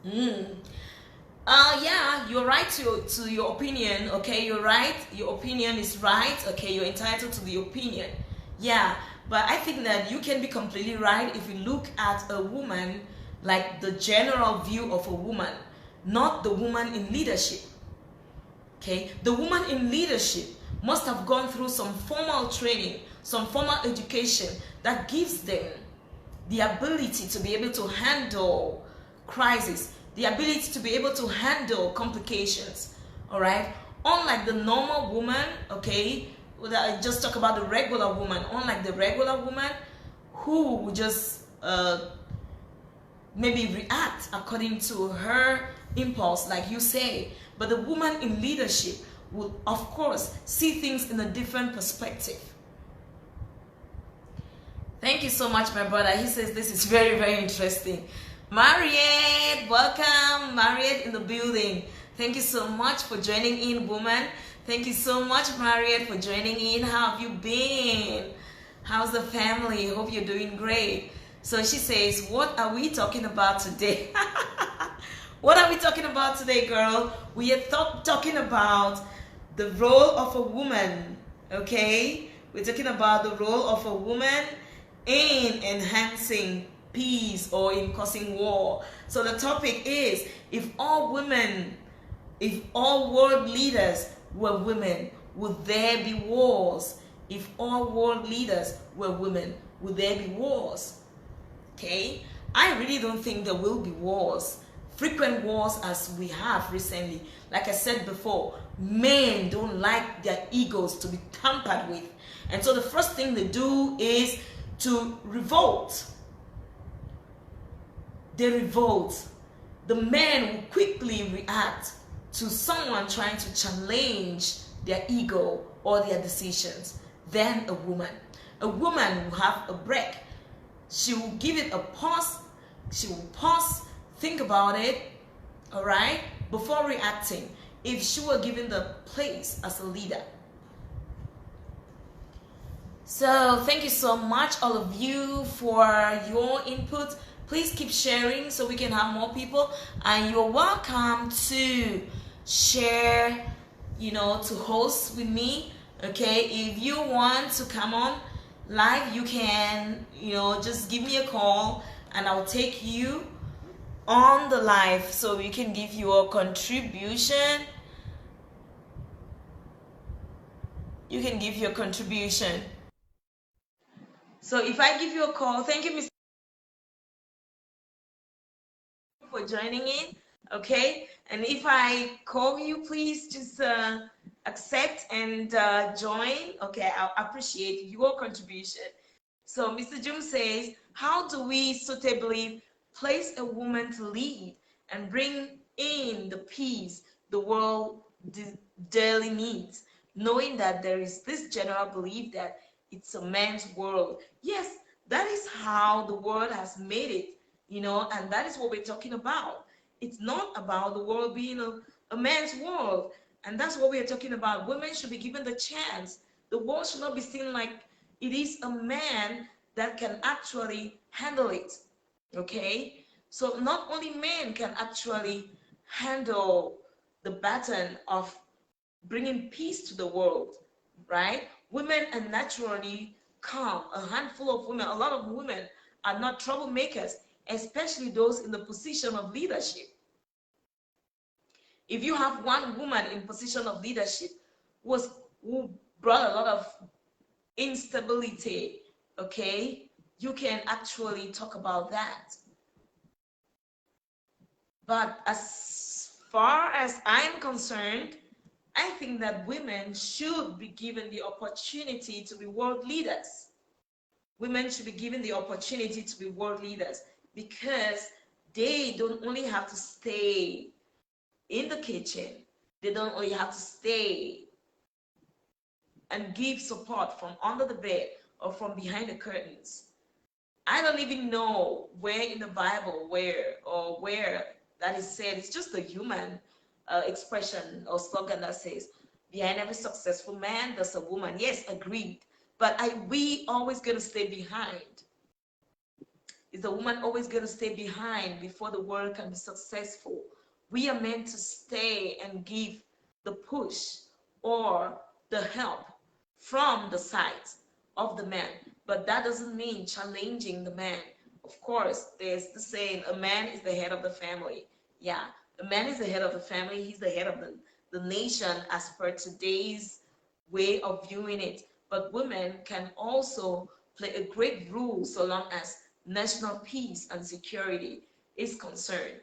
A: Yeah, you're right to your opinion. Okay, you're right. Your opinion is right. Okay, you're entitled to the opinion. Yeah, but I think that you can be completely right if you look at a woman like the general view of a woman, not the woman in leadership. Okay, the woman in leadership must have gone through some formal training, some formal education that gives them the ability to be able to handle crisis, the ability to be able to handle complications. All right, unlike the normal woman, okay, I just talk about the regular woman. Unlike the regular woman who would just maybe react according to her impulse, like you say, but the woman in leadership will, of course, see things in a different perspective. Thank you so much, my brother. He says this is very, very interesting. Mariette, welcome. Mariette in the building. Thank you so much for joining in, woman. Thank you so much, Mariette, for joining in. How have you been? How's the family? Hope you're doing great. So she says, what are we talking about today? What are we talking about today, girl? We are talking about the role of a woman, okay? We're talking about the role of a woman in enhancing peace or in causing war. So the topic is, if all women If all world leaders were women, would there be wars? If all world leaders were women, would there be wars? Okay, I really don't think there will be wars, frequent wars as we have recently. Like I said before, men don't like their egos to be tampered with. And so the first thing they do is to revolt. They revolt. The men will quickly react to someone trying to challenge their ego or their decisions than a woman. A woman will have a break. She will give it a pause. She will pause, think about it, all right, before reacting, if she were given the place as a leader. So thank you so much, all of you, for your input. Please keep sharing so we can have more people, and you're welcome to share, to host with me. Okay, if you want to come on live, you can, just give me a call and I'll take you on the live so you can give your contribution. You can give your contribution. So if I give you a call, thank you, Mr. for joining in. Okay, and if I call you, please just accept and join. Okay, I'll appreciate your contribution. So Mr. Jum says, how do we suitably place a woman to lead and bring in the peace the world daily needs, knowing that there is this general belief that it's a man's world? Yes, that is how the world has made it, and that is what we're talking about. It's not about the world being a man's world, and that's what we're talking about. Women should be given the chance. The world should not be seen like it is a man that can actually handle it. Okay, so not only men can actually handle the baton of bringing peace to the world, right? Women are naturally calm. A handful of women, a lot of women are not troublemakers, especially those in the position of leadership. If you have one woman in position of leadership who brought a lot of instability, okay, you can actually talk about that. But as far as I'm concerned, I think that women should be given the opportunity to be world leaders. Women should be given the opportunity to be world leaders, because they don't only have to stay in the kitchen. They don't only have to stay and give support from under the bed or from behind the curtains. I don't even know where in the Bible where that is said. It's just a human expression or slogan that says, behind every successful man, there's a woman. Yes, agreed. But we always going to stay behind? Is the woman always going to stay behind before the world can be successful? We are meant to stay and give the push or the help from the side of the man. But that doesn't mean challenging the man. Of course, there's the saying, a man is the head of the family. Yeah, a man is the head of the family. He's the head of the nation as per today's way of viewing it. But women can also play a great role so long as national peace and security is concerned.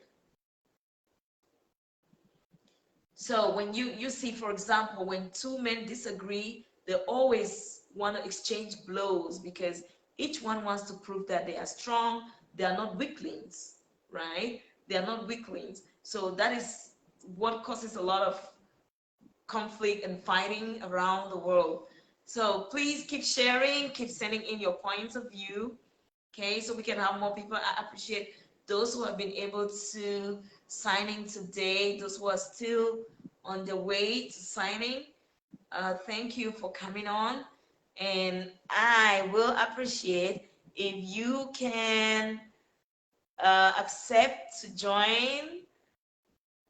A: So when you see, for example, when two men disagree, they always want to exchange blows because each one wants to prove that they are strong. They are not weaklings, right? They are not weaklings. So that is what causes a lot of conflict and fighting around the world. So please keep sharing, keep sending in your points of view, okay, so we can have more people. I appreciate those who have been able to sign in today, those who are still on the way to signing. Thank you for coming on, and I will appreciate if you can accept to join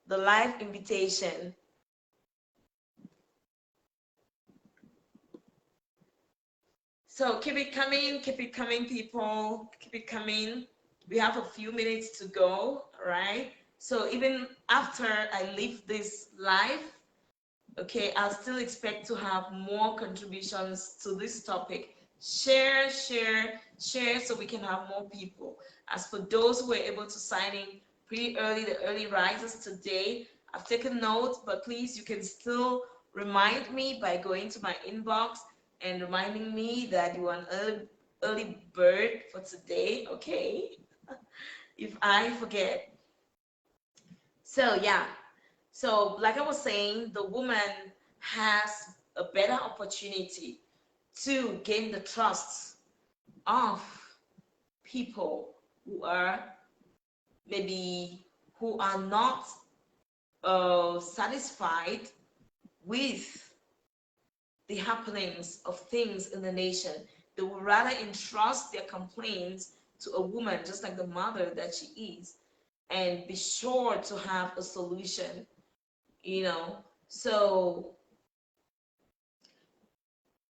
A: the live invitation. So keep it coming, people, keep it coming. We have a few minutes to go, all right? So even after I leave this life, okay, I'll still expect to have more contributions to this topic. Share, share, share so we can have more people. As for those who were able to sign in pretty early, the early risers today, I've taken notes, but please, you can still remind me by going to my inbox and reminding me that you are an early bird for today, okay? If I forget. So, yeah, so, like I was saying, the woman has a better opportunity to gain the trust of people who are maybe who are not satisfied with the happenings of things in the nation. They would rather entrust their complaints to a woman, just like the mother that she is, and be sure to have a solution, you know. So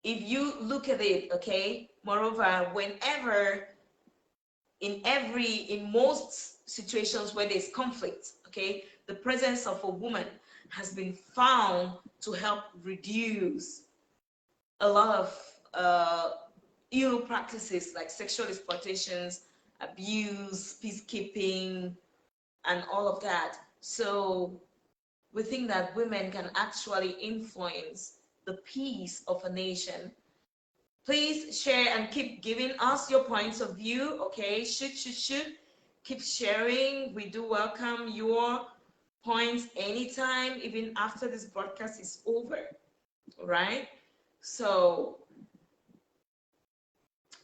A: if you look at it, okay, moreover, whenever in most situations where there's conflict, okay, the presence of a woman has been found to help reduce a lot of ill practices like sexual exploitations, abuse, peacekeeping, and all of that. So we think that women can actually influence the peace of a nation. Please share and keep giving us your points of view, okay? Should. Keep sharing. We do welcome your points anytime, even after this broadcast is over, all right? So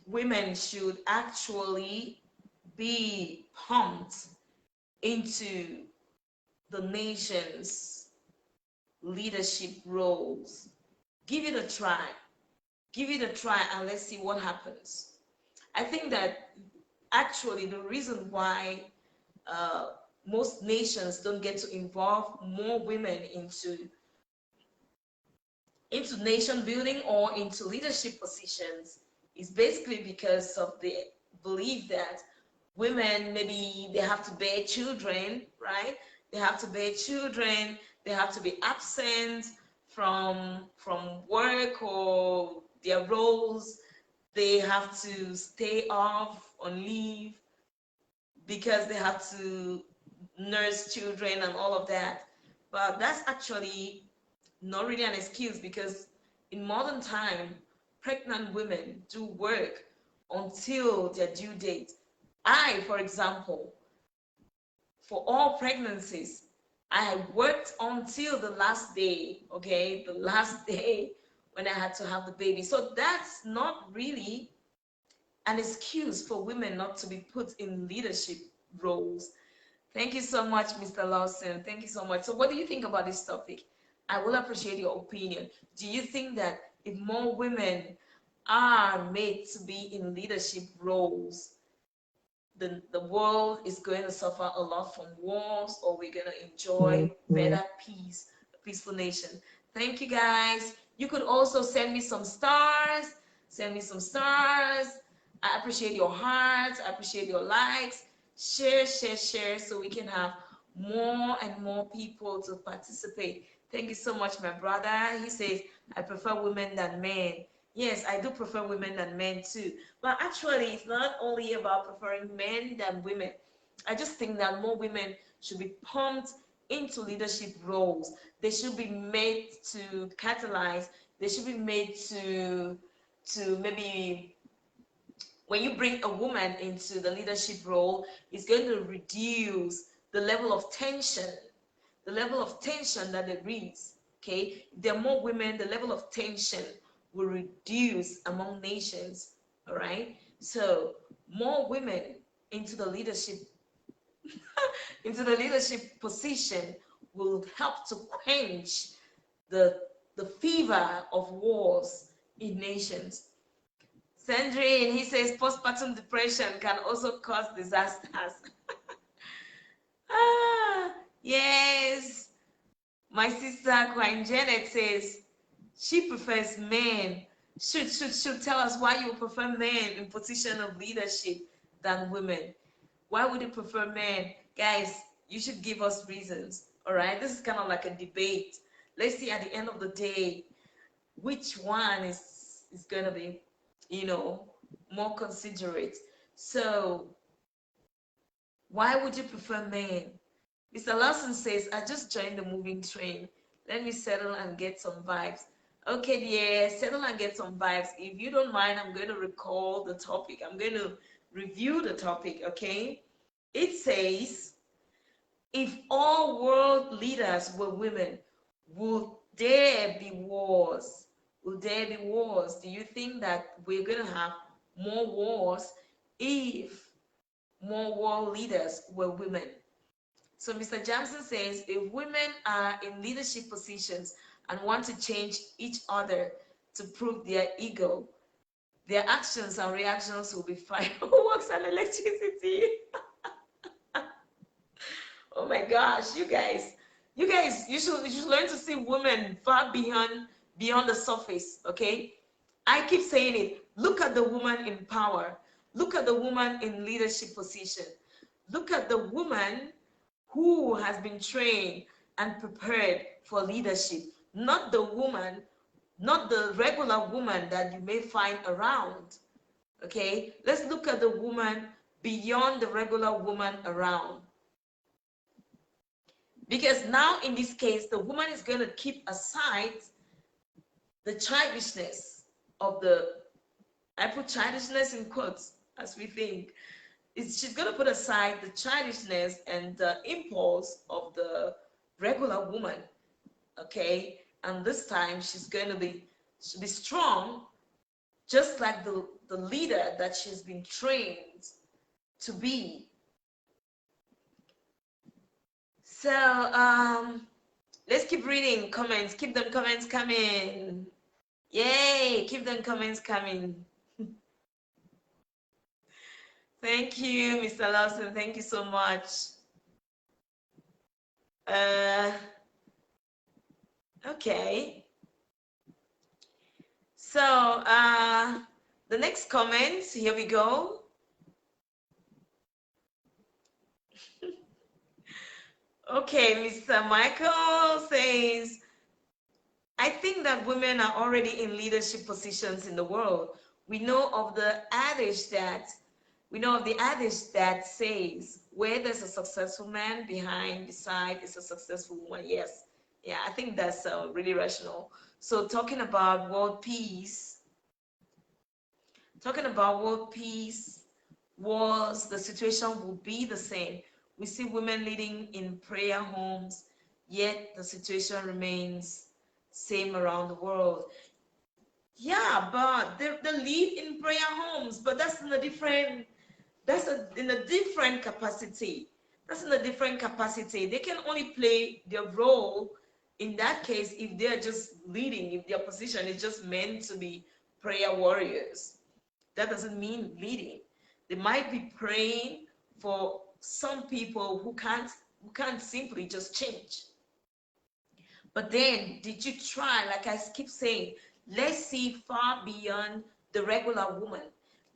A: women should actually be pumped into the nation's leadership roles. Give it a try. Give it a try and let's see what happens. I think that actually the reason why uh, most nations don't get to involve more women into nation building or into leadership positions is basically because of the belief that women, maybe they have to bear children, right? They have to bear children, they have to be absent from work or their roles, they have to stay off on leave because they have to nurse children and all of that. But that's actually not really an excuse because in modern time, pregnant women do work until their due date. I, for example, for all pregnancies, I worked until the last day, okay, the last day when I had to have the baby. So that's not really an excuse for women not to be put in leadership roles. Thank you so much, Mr. Lawson. Thank you so much. So what do you think about this topic? I will appreciate your opinion. Do you think that if more women are made to be in leadership roles, the world is going to suffer a lot from wars, or we're going to enjoy better peace, a peaceful nation? Thank you, guys. You could also send me some stars. Send me some stars. I appreciate your hearts. I appreciate your likes. Share, share, share so we can have more and more people to participate. Thank you so much, my brother. He says, I prefer women than men. Yes, I do prefer women than men too. But actually, it's not only about preferring men than women. I just think that more women should be pumped into leadership roles. They should be made to catalyze. They should be made to maybe when you bring a woman into the leadership role, it's going to reduce the level of tension that there is. Okay, if there are more women, the level of tension will reduce among nations. All right, so more women into the leadership into the leadership position will help to quench the the fever of wars in nations. Sandrine, he says postpartum depression can also cause disasters. Ah, yes. My sister Quine Janet says she prefers men. Should tell us why you prefer men in position of leadership than women. Why would you prefer men? Guys, you should give us reasons. All right, this is kind of like a debate. Let's see at the end of the day which one is gonna be, you know, more considerate. So why would you prefer men? Mr. Lawson says, I just joined the moving train. Let me settle and get some vibes. Okay, dear, settle and get some vibes. If you don't mind, I'm going to recall the topic. I'm going to review the topic, okay? It says, if all world leaders were women, would there be wars? Will there be wars? Do you think that we're going to have more wars if more world leaders were women? So Mr. Johnson says, if women are in leadership positions and want to change each other to prove their ego, their actions and reactions will be fine. Who works on electricity? Oh my gosh, you guys, you should learn to see women far beyond the surface. Okay, I keep saying it. Look at the woman in power. Look at the woman in leadership position. Look at the woman who has been trained and prepared for leadership, not the woman, not the regular woman that you may find around. Okay, let's look at the woman beyond the regular woman around. Because now in this case, the woman is going to keep aside the childishness of the, I put childishness in quotes as we think. She's going to put aside the childishness and the impulse of the regular woman, okay? And this time she's going to be strong, just like the leader that she's been trained to be. So let's keep reading comments. Keep them comments coming. Yay, keep them comments coming. Thank you, Mr. Lawson. Thank you so much. Okay. So the next comment, here we go. Okay, Mr. Michael says, I think that women are already in leadership positions in the world. We know of the adage that says, where there's a successful man, beside is a successful woman. Yes, yeah, I think that's really rational. So talking about world peace, wars, the situation will be the same. We see women leading in prayer homes, yet the situation remains same around the world. Yeah, but they lead in prayer homes, but that's in a different capacity. That's in a different capacity. They can only play their role in that case if they're just leading, if their position is just meant to be prayer warriors. That doesn't mean leading. They might be praying for some people who can't simply just change. But then, did you try, like I keep saying, let's see far beyond the regular woman.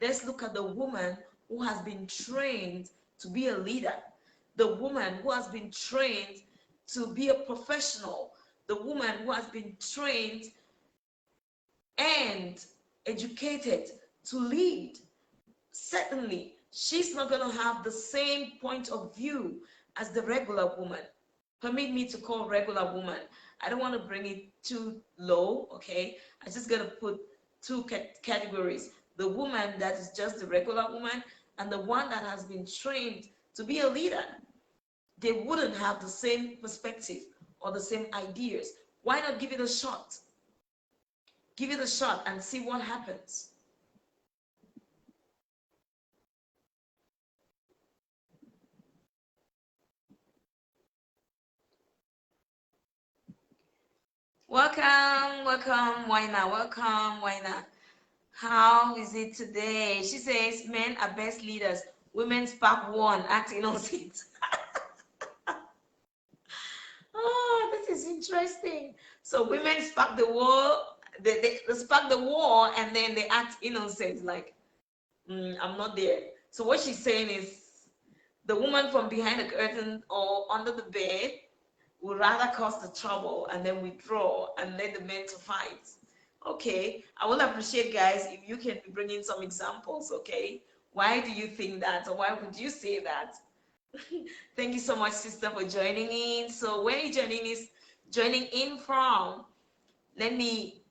A: Let's look at the woman who has been trained to be a leader, the woman who has been trained to be a professional, the woman who has been trained and educated to lead. Certainly, she's not going to have the same point of view as the regular woman. Permit me to call regular woman. I don't want to bring it too low, okay? I just got to put two categories. The woman that is just the regular woman and the one that has been trained to be a leader. They wouldn't have the same perspective or the same ideas. Why not give it a shot? Give it a shot and see what happens. Welcome, Waina. Welcome, Waina. How is it today? She says, men are best leaders. Women spark one, act innocent. Oh, this is interesting. So women spark the war, they spark the war, and then they act innocent, like, I'm not there. So what she's saying is, the woman from behind the curtain or under the bed would rather cause the trouble and then withdraw and let the men to fight. Okay, I will appreciate, guys, if you can be bringing some examples. Okay, why do you think that, or why would you say that? Thank you so much, sister, for joining in. So where are you joining in from? Let me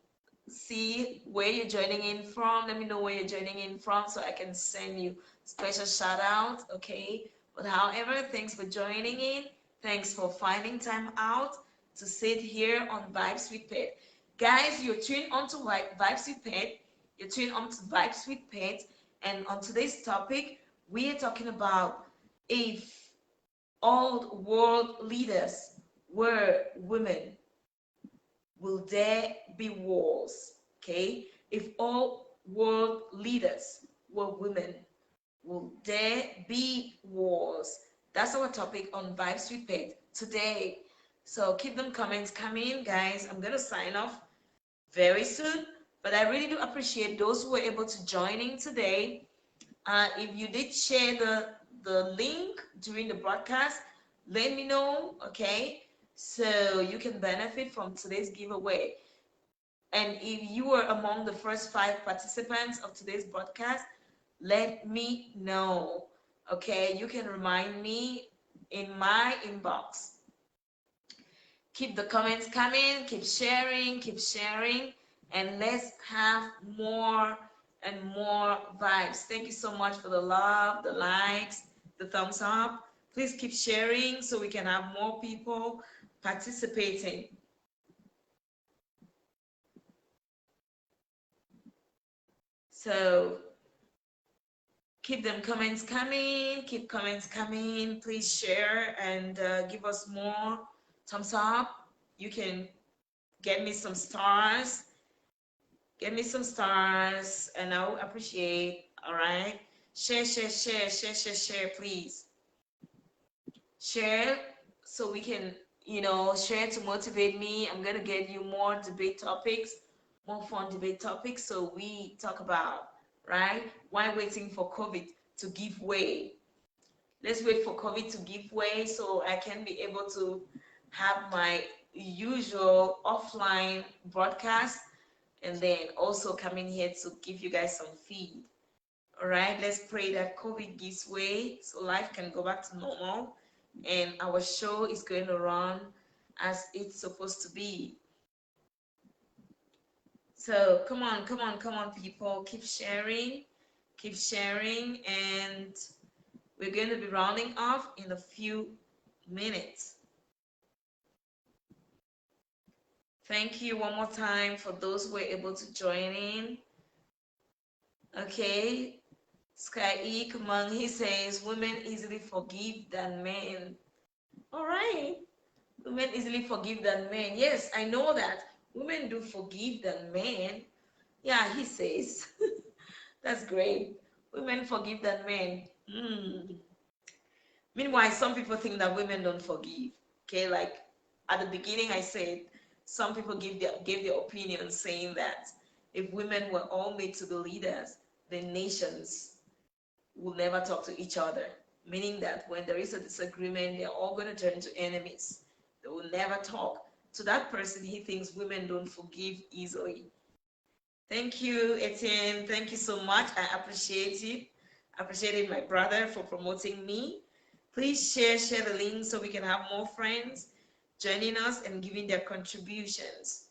A: see where you're joining in from. Let me know where you're joining in from so I can send you special shout out. Okay, but however, thanks for joining in. Thanks for finding time out to sit here on Vibes with Pet. Guys, you're tuned on to Vibes with Pet. You're tuned on to Vibes with Pet. And on today's topic, we are talking about if all world leaders were women, will there be wars? Okay, if all world leaders were women, will there be wars? That's our topic on Vibes with Pet today. So keep them comments coming, guys. I'm gonna sign off very soon, but I really do appreciate those who were able to join in today. If you did share the link during the broadcast, let me know, okay? So you can benefit from today's giveaway. And if you were among the first 5 participants of today's broadcast, let me know, okay? You can remind me in my inbox. Keep the comments coming, keep sharing, and let's have more and more vibes. Thank you so much for the love, the likes, the thumbs up. Please keep sharing so we can have more people participating. So keep them comments coming, keep comments coming. Please share and give us more thumbs up. You can get me some stars. Give me some stars and I'll appreciate. All right. Share, please. Share so we can, share to motivate me. I'm going to get you more debate topics, more fun debate topics so we talk about, right? Why waiting for COVID to give way? Let's wait for COVID to give way so I can be able to have my usual offline broadcast and then also coming here to give you guys some feed. All right, let's pray that COVID gives way so life can go back to normal and our show is going to run as it's supposed to be. So come on, people, keep sharing, and we're going to be rounding off in a few minutes. Thank you one more time for those who were able to join in. Okay, Sky E Kumang, he says women easily forgive than men. All right, women easily forgive than men. Yes, I know that women do forgive than men. Yeah, he says. That's great. Women forgive than men. Meanwhile, some people think that women don't forgive. Okay, like at the beginning I said, some people gave their opinion saying that if women were all made to be leaders, then nations will never talk to each other. Meaning that when there is a disagreement, they're all going to turn into enemies. They will never talk. To that person, he thinks women don't forgive easily. Thank you, Etienne. Thank you so much. I appreciate it. I appreciated my brother for promoting me. Please share the link so we can have more friends joining us and giving their contributions.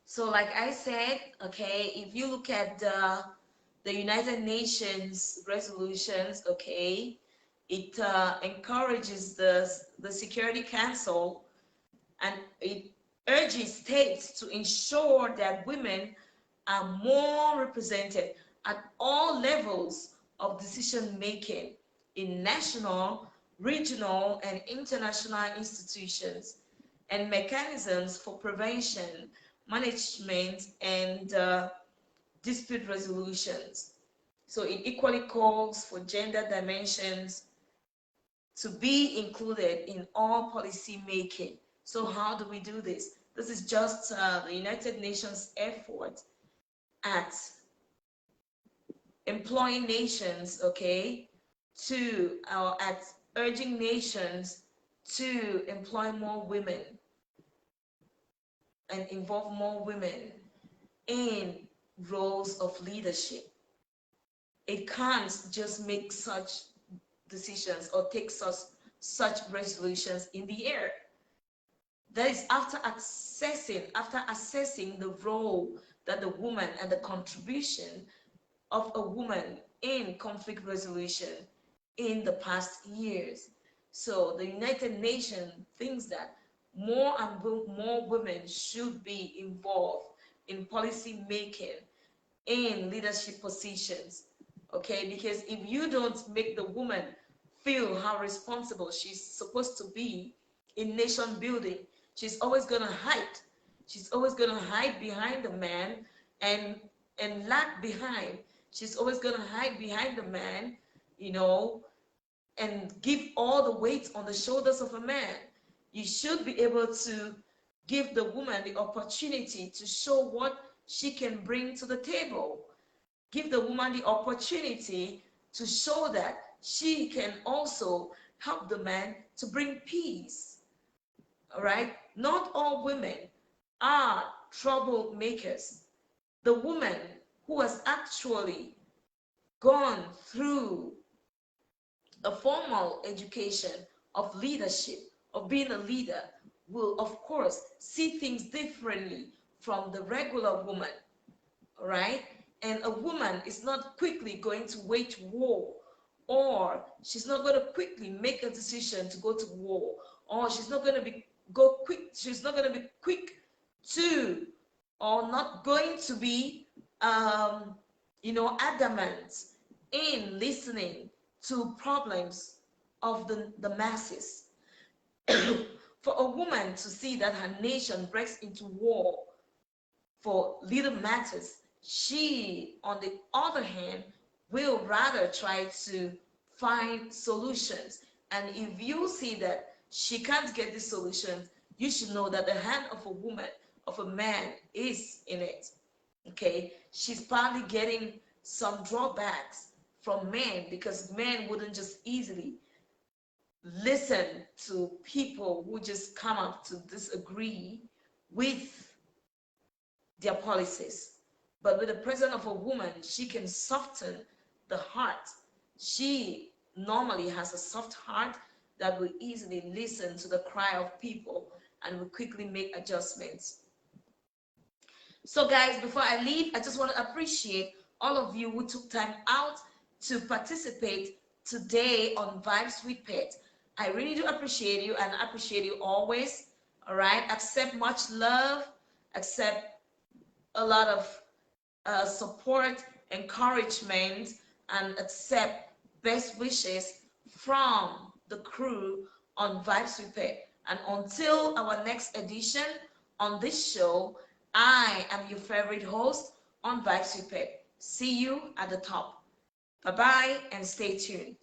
A: So like I said, okay, if you look at the United Nations resolutions, okay, it encourages the Security Council and it urges states to ensure that women are more represented at all levels of decision making in national, regional, and international institutions, and mechanisms for prevention, management, and dispute resolutions. So it equally calls for gender dimensions to be included in all policy making. So how do we do this? This is just the United Nations effort at employing nations, okay, to at urging nations to employ more women and involve more women in roles of leadership. It can't just make such decisions or take such resolutions in the air. That is after assessing the role that the woman and the contribution of a woman in conflict resolution in the past years. So the United Nations thinks that more and more women should be involved in policy making, in leadership positions, okay? Because if you don't make the woman feel how responsible she's supposed to be in nation building, she's always gonna hide. She's always gonna hide behind the man and lag behind. She's always gonna hide behind the man, you know, and give all the weight on the shoulders of a man. You should be able to give the woman the opportunity to show what she can bring to the table. Give the woman the opportunity to show that she can also help the man to bring peace. All right? Not all women are troublemakers. The woman who has actually gone through a formal education of leadership, of being a leader, will of course see things differently from the regular woman, all right? And a woman is not quickly going to wage war, or she's not going to quickly make a decision to go to war, or she's not going to be quick to, or not going to be adamant in listening to problems of the masses. For a woman to see that her nation breaks into war for little matters, she, on the other hand, will rather try to find solutions. And if you see that she can't get these solutions, you should know that the hand of a woman, of a man, is in it. Okay? She's probably getting some drawbacks from men, because men wouldn't just easily listen to people who just come up to disagree with their policies. But with the presence of a woman, she can soften the heart. She normally has a soft heart that will easily listen to the cry of people and will quickly make adjustments. So guys, before I leave, I just want to appreciate all of you who took time out to participate today on Vibes with Pet. I really do appreciate you, and I appreciate you always. All right, accept much love, accept a lot of support, encouragement, and accept best wishes from the crew on Vibes with Pet. And until our next edition on this show, I am your favorite host on Vibes with Pet. See you at the top. Bye-bye and stay tuned.